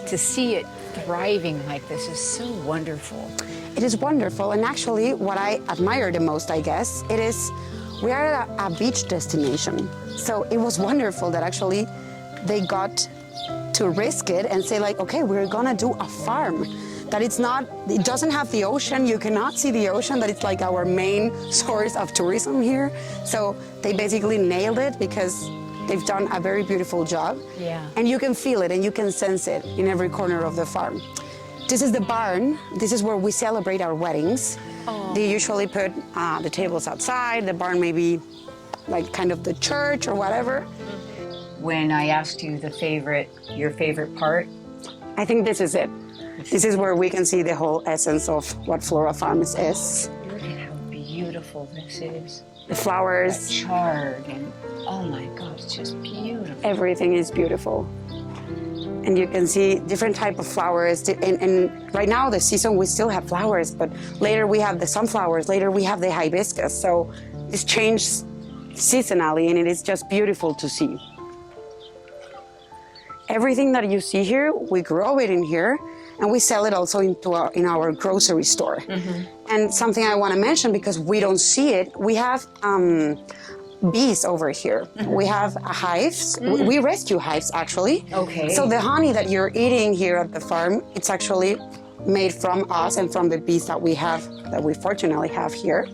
[SPEAKER 2] to see it thriving like this is so wonderful.
[SPEAKER 4] It is wonderful, and actually what I admire the most, I guess, it is we are at a beach destination. So it was wonderful that actually they got to risk it and say like, okay, we're gonna do a farm. That it doesn't have the ocean, you cannot see the ocean, that it's like our main source of tourism here. So they basically nailed it because they've done a very beautiful job.
[SPEAKER 2] Yeah.
[SPEAKER 4] And you can feel it and you can sense it in every corner of the farm. This is the barn. This is where we celebrate our weddings. They usually put the tables outside. The barn may be like kind of the church or whatever.
[SPEAKER 2] When I asked you your favorite part,
[SPEAKER 4] I think this is it. This is where we can see the whole essence of what Flora Farms is.
[SPEAKER 2] look at how beautiful this is.
[SPEAKER 4] The flowers,
[SPEAKER 2] Charred and oh my God, it's just beautiful.
[SPEAKER 4] everything is beautiful. And you can see different type of flowers. And right now, the season, we still have flowers, but later we have the sunflowers, later we have the hibiscus. So this changes seasonally, and it is just beautiful to see. Everything that you see here, we grow it in here, and we sell it also in our grocery store. And something I want to mention, because we don't see it, we have bees over here. We have hives. We rescue hives, actually.
[SPEAKER 2] Okay.
[SPEAKER 4] So the honey that you're eating here at the farm, it's actually made from us and from the bees that we fortunately have here.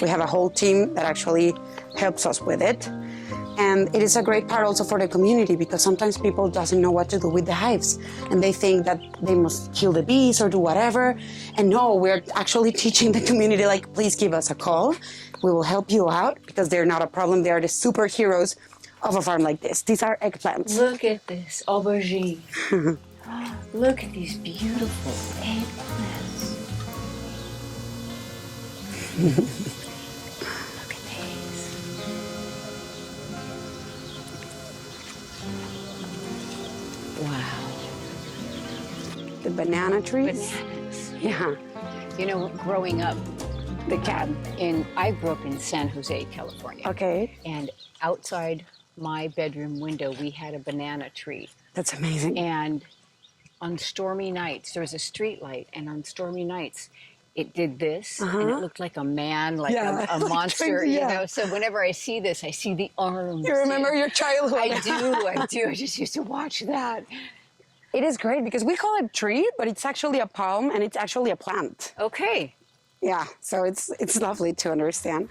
[SPEAKER 4] We have a whole team that actually helps us with it. And it is a great part also for the community, because sometimes people doesn't know what to do with the hives, and they think that they must kill the bees or do whatever. And no, we're actually teaching the community, like, please give us a call. We will help you out, because they're not a problem. They are the superheroes of a farm like this. These are eggplants.
[SPEAKER 2] Look at this aubergine. Look at these beautiful eggplants. Look at these. Wow.
[SPEAKER 4] The banana trees.
[SPEAKER 2] Bananas.
[SPEAKER 4] Yeah.
[SPEAKER 2] You know, growing up,
[SPEAKER 4] The cat.
[SPEAKER 2] I grew up in San Jose, California.
[SPEAKER 4] Okay.
[SPEAKER 2] And outside my bedroom window, we had a banana tree.
[SPEAKER 4] That's amazing.
[SPEAKER 2] And on stormy nights, there was a street light, and on stormy nights, it did this, and it looked like a man, like
[SPEAKER 4] Yeah.
[SPEAKER 2] a monster,
[SPEAKER 4] Yeah.
[SPEAKER 2] you know? So whenever I see this, I see the arms.
[SPEAKER 4] You remember your childhood.
[SPEAKER 2] I do. I just used to watch that.
[SPEAKER 4] It is great because we call it tree, but it's actually a palm, and it's actually a plant.
[SPEAKER 2] Okay.
[SPEAKER 4] Yeah, so it's lovely to understand.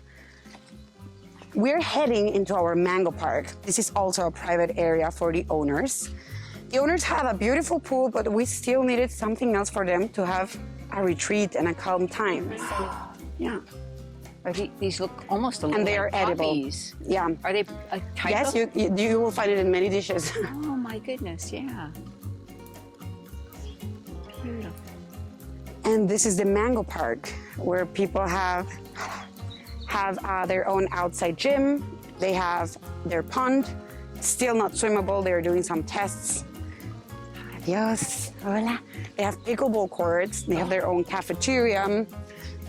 [SPEAKER 4] We're heading into our mango park. This is also a private area for the owners. The owners have a beautiful pool, but we still needed something else for them to have a retreat and a calm time. So, yeah.
[SPEAKER 2] These look almost a little
[SPEAKER 4] And they are
[SPEAKER 2] like
[SPEAKER 4] edible.
[SPEAKER 2] poppies.
[SPEAKER 4] Yeah.
[SPEAKER 2] Are they a type
[SPEAKER 4] Yes,
[SPEAKER 2] of?
[SPEAKER 4] you will find it in many dishes.
[SPEAKER 2] Oh my goodness, yeah. Beautiful.
[SPEAKER 4] And this is the mango park, where people have their own outside gym. They have their pond. It's still not swimmable. They're doing some tests. Adios. Hola. They have pickleball courts. They have their own cafeteria.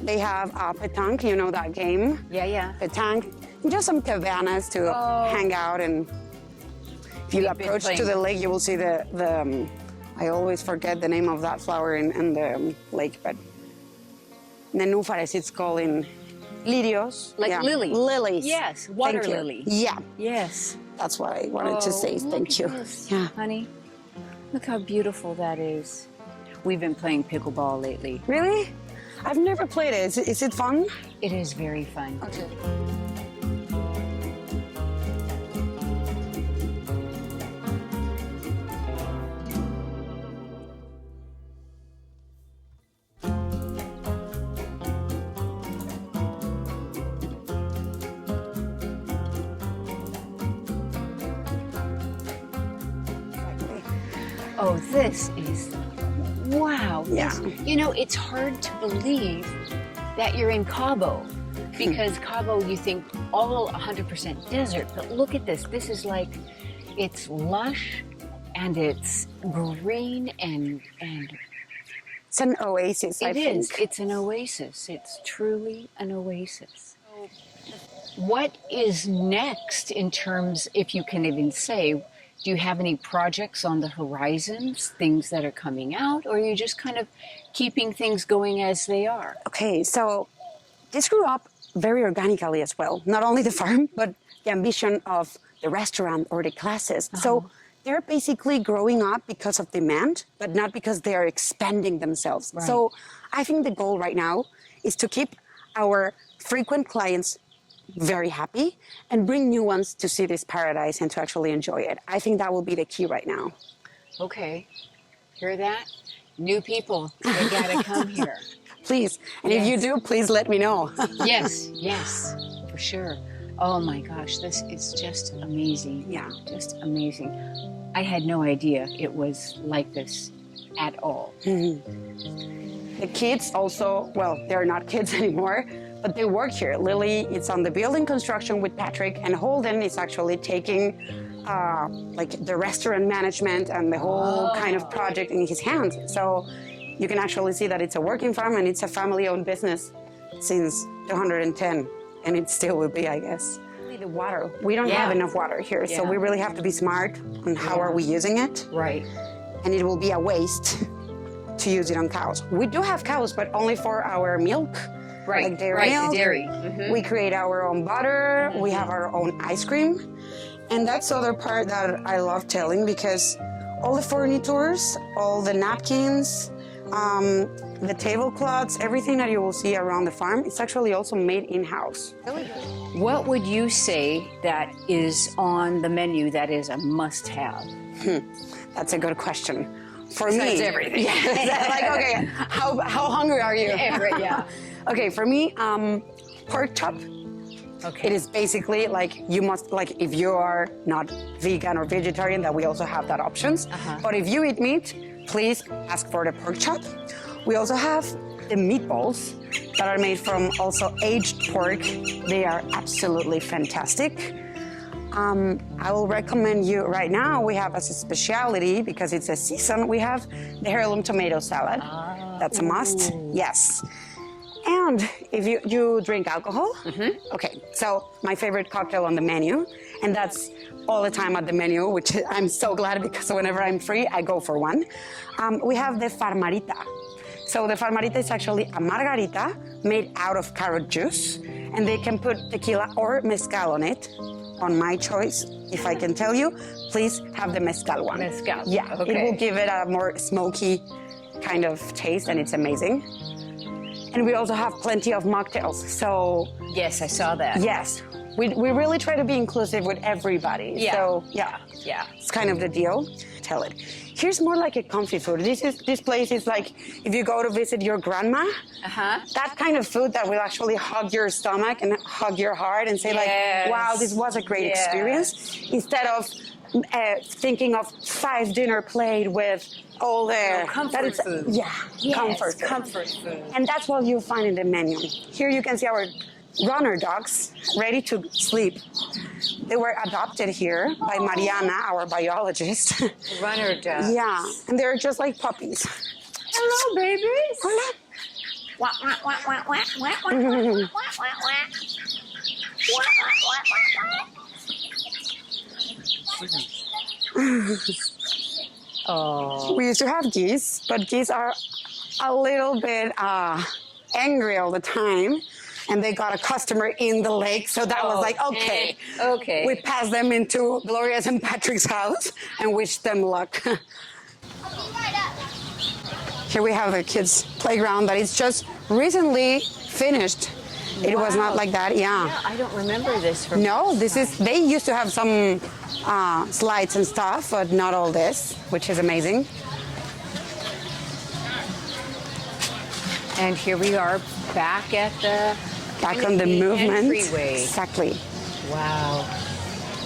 [SPEAKER 4] They have petanque, you know that game?
[SPEAKER 2] Yeah.
[SPEAKER 4] Petanque. Just some cabanas to hang out, and if you approach to the lake, you will see the I always forget the name of that flower in the lake, but nenúfares it's called in lirios.
[SPEAKER 2] Like lily.
[SPEAKER 4] Lilies.
[SPEAKER 2] Yes, water
[SPEAKER 4] Thank you.
[SPEAKER 2] lily.
[SPEAKER 4] Yeah,
[SPEAKER 2] Yes.
[SPEAKER 4] that's what I wanted to say. Thank you. Yeah.
[SPEAKER 2] Honey, look how beautiful that is. We've been playing pickleball lately.
[SPEAKER 4] Really? I've never played it. Is it fun?
[SPEAKER 2] It is very fun.
[SPEAKER 4] Okay.
[SPEAKER 2] Oh, this is, wow.
[SPEAKER 4] Yeah.
[SPEAKER 2] You know, it's hard to believe that you're in Cabo, because Cabo, you think all 100% desert, but look at this. This is like, it's lush and it's green and
[SPEAKER 4] It's an oasis, I think.
[SPEAKER 2] it is. It's an oasis. It's truly an oasis. What is next in terms, if you can even say, do you have any projects on the horizons, things that are coming out, or are you just kind of keeping things going as they are?
[SPEAKER 4] Okay, so this grew up very organically as well. Not only the farm, but the ambition of the restaurant or the classes. So they're basically growing up because of demand, but not because they are expanding themselves.
[SPEAKER 2] Right.
[SPEAKER 4] So I think the goal right now is to keep our frequent clients very happy and bring new ones to see this paradise and to actually enjoy it. I think that will be the key right now.
[SPEAKER 2] Okay, hear that? New people, they gotta come here.
[SPEAKER 4] Please, and if you do, please let me know.
[SPEAKER 2] Yes, for sure. Oh my gosh, this is just amazing.
[SPEAKER 4] Yeah.
[SPEAKER 2] Just amazing. I had no idea it was like this at all.
[SPEAKER 4] The kids also, well, they're not kids anymore, but they work here. Lily is on the building construction with Patrick, and Holden is actually taking like the restaurant management and the whole kind of project in his hands. So you can actually see that it's a working farm and it's a family-owned business since 210, and it still will be, I guess. The water, we don't have enough water here, so we really have to be smart on how are we using it.
[SPEAKER 2] Right.
[SPEAKER 4] And it will be a waste to use it on cows. We do have cows, but only for our milk.
[SPEAKER 2] Right,
[SPEAKER 4] Like dairy milk.
[SPEAKER 2] the dairy.
[SPEAKER 4] We create our own butter. We have our own ice cream. And that's the other part that I love telling, because all the furnitures, all the napkins, the tablecloths, everything that you will see around the farm, it's actually also made in-house.
[SPEAKER 2] What would you say that is on the menu that is a must-have?
[SPEAKER 4] That's a good question. For
[SPEAKER 2] Besides
[SPEAKER 4] me,
[SPEAKER 2] everything.
[SPEAKER 4] like, okay, how hungry are you?
[SPEAKER 2] Yeah.
[SPEAKER 4] Okay, for me, pork chop.
[SPEAKER 2] Okay.
[SPEAKER 4] It is basically like you must, like if you are not vegan or vegetarian, that we also have that options. But if you eat meat, please ask for the pork chop. We also have the meatballs that are made from also aged pork. They are absolutely fantastic. I will recommend you right now, we have as a specialty, because it's a season, we have the heirloom tomato salad. That's a must, yes. And if you drink alcohol, okay, so my favorite cocktail on the menu, and that's all the time at the menu, which I'm so glad, because whenever I'm free, I go for one. We have the farmarita. So the farmarita is actually a margarita made out of carrot juice, and they can put tequila or mezcal on it. On my choice, if I can tell you, please have the mezcal one.
[SPEAKER 2] Mezcal.
[SPEAKER 4] Yeah,
[SPEAKER 2] Okay.
[SPEAKER 4] it will give it a more smoky kind of taste, and it's amazing. And we also have plenty of mocktails. So
[SPEAKER 2] Yes, I saw that.
[SPEAKER 4] yes, we really try to be inclusive with everybody.
[SPEAKER 2] Yeah.
[SPEAKER 4] So yeah, it's kind of the deal. Tell it. Here's more like a comfy food. This place is like if you go to visit your grandma. That kind of food that will actually hug your stomach and hug your heart and say like, wow, this was a great experience. Instead of thinking of 5 dinner plate with all the
[SPEAKER 2] comfort food.
[SPEAKER 4] Yeah,
[SPEAKER 2] Yes,
[SPEAKER 4] comfort food.
[SPEAKER 2] comfort food.
[SPEAKER 4] And that's what you'll find in the menu. Here you can see our runner dogs ready to sleep. They were adopted here by Mariana, our biologist.
[SPEAKER 2] Runner duck.
[SPEAKER 4] Yeah, and they're just like puppies.
[SPEAKER 2] Hello, babies.
[SPEAKER 4] Hola.
[SPEAKER 2] Wah, wah, wah, wah, wah, wah, wah, wah, wah, wah, wah. Wah, wah, wah, wah, wah. Oh.
[SPEAKER 4] We used to have geese, but geese are a little bit angry all the time. And they got a customer in the lake, so that was like, okay.
[SPEAKER 2] Okay.
[SPEAKER 4] We passed them into Gloria's and Patrick's house and wished them luck. Here we have the kids' playground that is just recently finished. It was not like that, yeah.
[SPEAKER 2] Yeah, I don't remember this from.
[SPEAKER 4] No, this is, they used to have some slides and stuff, but not all this, which is amazing.
[SPEAKER 2] And here we are back at the.
[SPEAKER 4] Back on the movement.
[SPEAKER 2] Entryway.
[SPEAKER 4] Exactly.
[SPEAKER 2] Wow.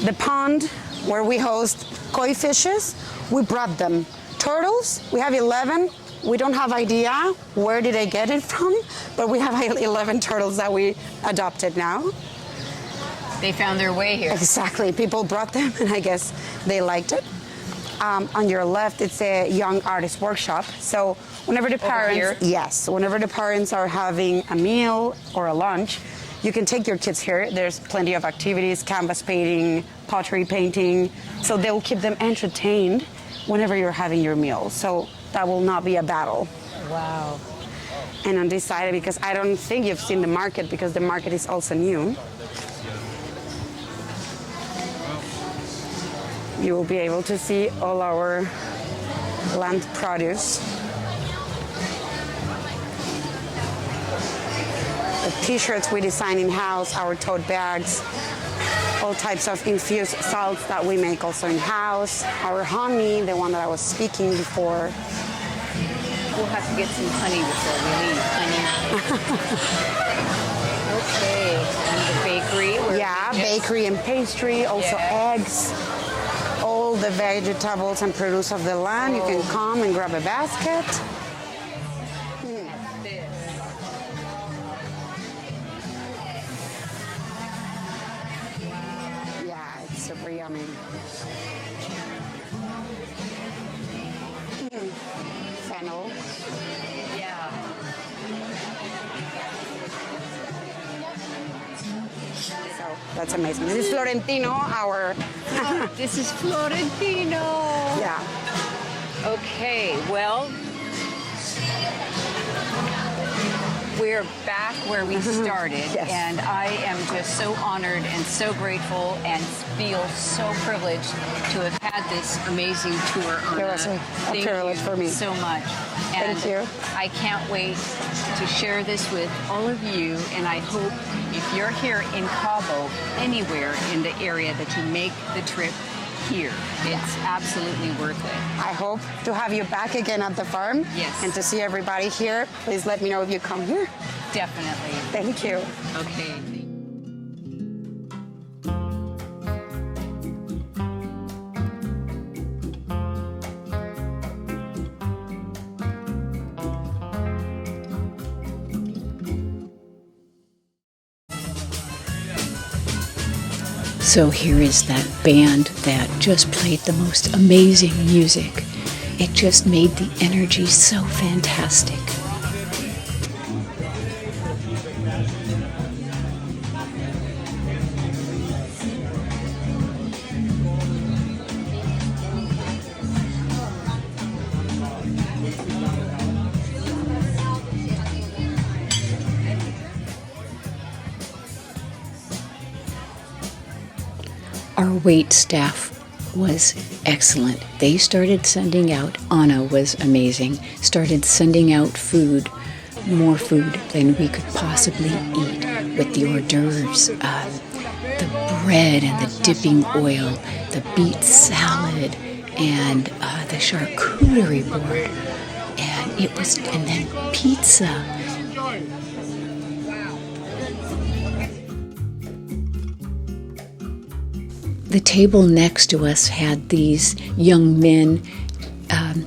[SPEAKER 4] The pond where we host koi fishes, we brought them. Turtles, we have 11. We don't have idea where did they get it from, but we have 11 turtles that we adopted now.
[SPEAKER 2] They found their way here.
[SPEAKER 4] Exactly. People brought them, and I guess they liked it. On your left, it's a young artist workshop. So whenever the parents, yes, whenever the parents are having a meal or a lunch, you can take your kids here. There's plenty of activities, canvas painting, pottery painting. So they'll keep them entertained whenever you're having your meal. So that will not be a battle.
[SPEAKER 2] Wow.
[SPEAKER 4] And on this side, because I don't think you've seen the market, because the market is also new. You will be able to see all our land produce. The t-shirts we design in-house, our tote bags, all types of infused salts that we make also in-house, our honey, the one that I was speaking before.
[SPEAKER 2] We'll have to get some honey before we leave. Honey. Okay. And the bakery.
[SPEAKER 4] Yeah, bakery and pastry, also eggs. All the vegetables and produce of the land. You can come and grab a basket. Yeah, it's super yummy. Fennel.
[SPEAKER 2] Yeah.
[SPEAKER 4] So that's amazing. This is Florentino, our
[SPEAKER 2] This is Florentino.
[SPEAKER 4] yeah.
[SPEAKER 2] Okay, well, we're back where we started,
[SPEAKER 4] Yes.
[SPEAKER 2] and I am just so honored and so grateful and feel so privileged to have had this amazing tour, Anna.
[SPEAKER 4] It was a
[SPEAKER 2] Thank
[SPEAKER 4] privilege
[SPEAKER 2] you
[SPEAKER 4] for me.
[SPEAKER 2] so much. And
[SPEAKER 4] Thank you.
[SPEAKER 2] I can't wait to share this with all of you, and I hope if you're here in Cabo, anywhere in the area, that you make the trip here. It's absolutely worth it.
[SPEAKER 4] I hope to have you back again at the farm.
[SPEAKER 2] Yes.
[SPEAKER 4] And to see everybody here. Please let me know if you come here.
[SPEAKER 2] Definitely.
[SPEAKER 4] Thank you.
[SPEAKER 2] Okay.
[SPEAKER 1] So here is that band that just played the most amazing music. It just made the energy so fantastic. Our wait staff was excellent. They started sending out, Anna was amazing, started sending out food, more food than we could possibly eat, with the hors d'oeuvres, the bread and the dipping oil, the beet salad, and the charcuterie board, and then pizza. The table next to us had these young men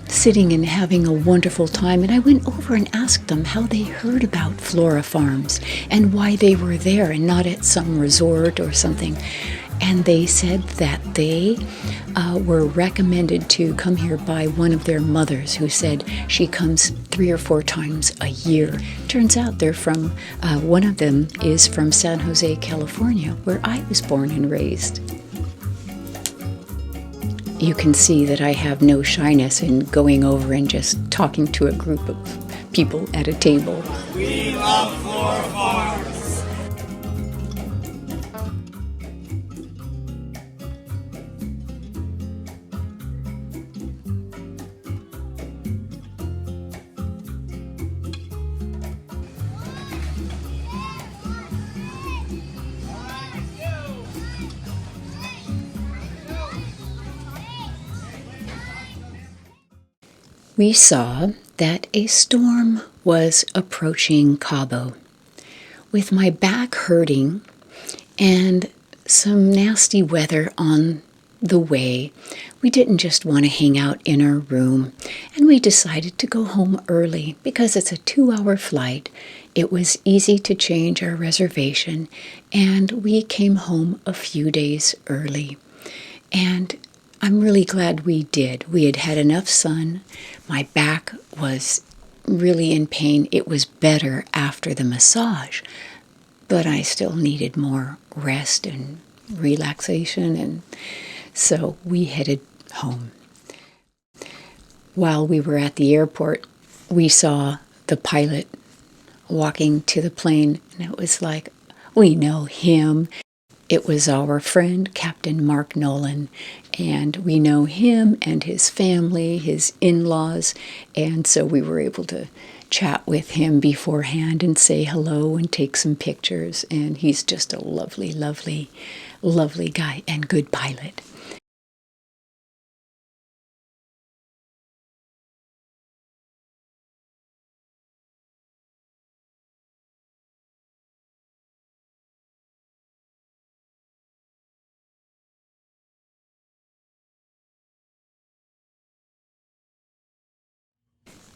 [SPEAKER 1] sitting and having a wonderful time. And I went over and asked them how they heard about Flora Farms and why they were there and not at some resort or something. And they said that they were recommended to come here by one of their mothers, who said she comes 3 or 4 times a year. Turns out they're from, one of them is from San Jose, California, where I was born and raised. You can see that I have no shyness in going over and just talking to a group of people at a table.
[SPEAKER 3] We love Flora Farms.
[SPEAKER 1] We saw that a storm was approaching Cabo. With my back hurting and some nasty weather on the way, we didn't just want to hang out in our room, and we decided to go home early because it's a 2-hour flight. It was easy to change our reservation, and we came home a few days early. And I'm really glad we did. We had had enough sun. My back was really in pain. It was better after the massage, but I still needed more rest and relaxation, and so we headed home. While we were at the airport, we saw the pilot walking to the plane, and it was like, we know him. It was our friend, Captain Mark Nolan, and we know him and his family, his in-laws, and so we were able to chat with him beforehand and say hello and take some pictures, and he's just a lovely, lovely, lovely guy and good pilot.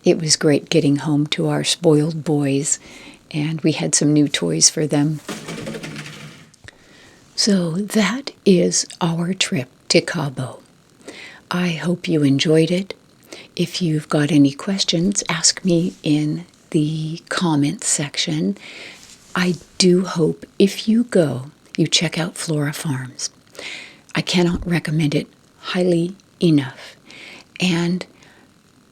[SPEAKER 1] It was great getting home to our spoiled boys, and we had some new toys for them. So that is our trip to Cabo. I hope you enjoyed it. If you've got any questions, ask me in the comments section. I do hope if you go, you check out Flora Farms. I cannot recommend it highly enough. And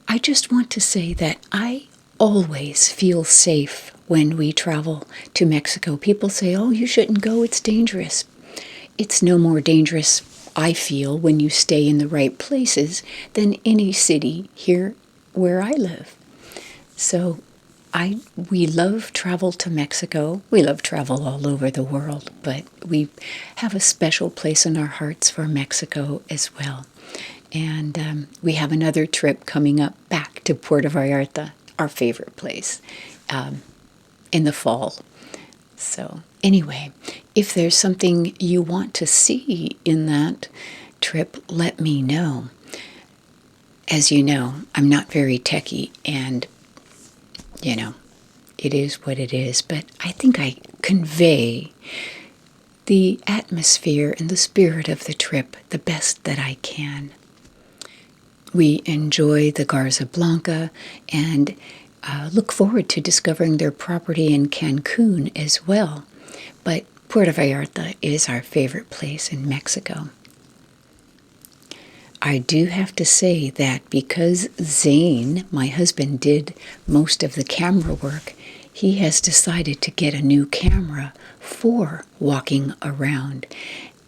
[SPEAKER 1] I just want to say that I always feel safe when we travel to Mexico. People say, oh, you shouldn't go, it's dangerous. It's no more dangerous, I feel, when you stay in the right places than any city here where I live. So we love travel to Mexico. We love travel all over the world, but we have a special place in our hearts for Mexico as well. And we have another trip coming up back to Puerto Vallarta, our favorite place, in the fall. So anyway, if there's something you want to see in that trip, let me know. As you know, I'm not very techy, and, it is what it is. But I think I convey the atmosphere and the spirit of the trip the best that I can. We enjoy the Garza Blanca and look forward to discovering their property in Cancun as well. But Puerto Vallarta is our favorite place in Mexico. I do have to say that because Zane, my husband, did most of the camera work, he has decided to get a new camera for walking around.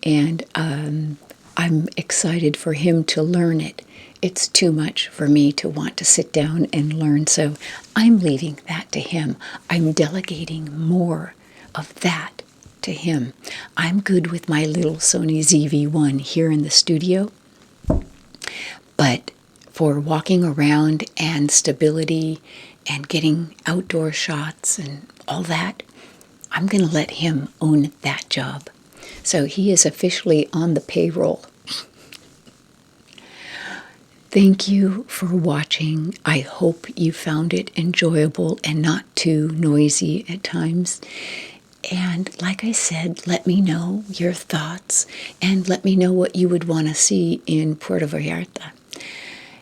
[SPEAKER 1] And I'm excited for him to learn it. It's too much for me to want to sit down and learn, so I'm leaving that to him. I'm delegating more of that to him. I'm good with my little Sony ZV-1 here in the studio, but for walking around and stability and getting outdoor shots and all that, I'm going to let him own that job. So he is officially on the payroll. Thank you for watching. I hope you found it enjoyable and not too noisy at times. And like I said, let me know your thoughts and let me know what you would want to see in Puerto Vallarta.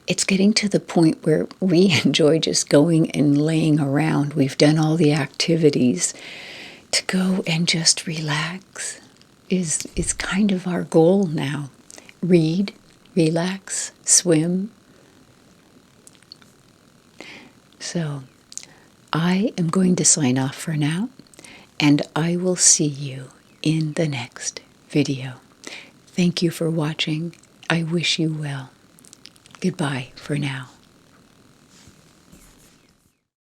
[SPEAKER 1] It's getting to the point where we enjoy just going and laying around. We've done all the activities. To go and just relax is kind of our goal now. Read, relax, swim. So I am going to sign off for now, and I will see you in the next video. Thank you for watching. I wish you well. Goodbye for now.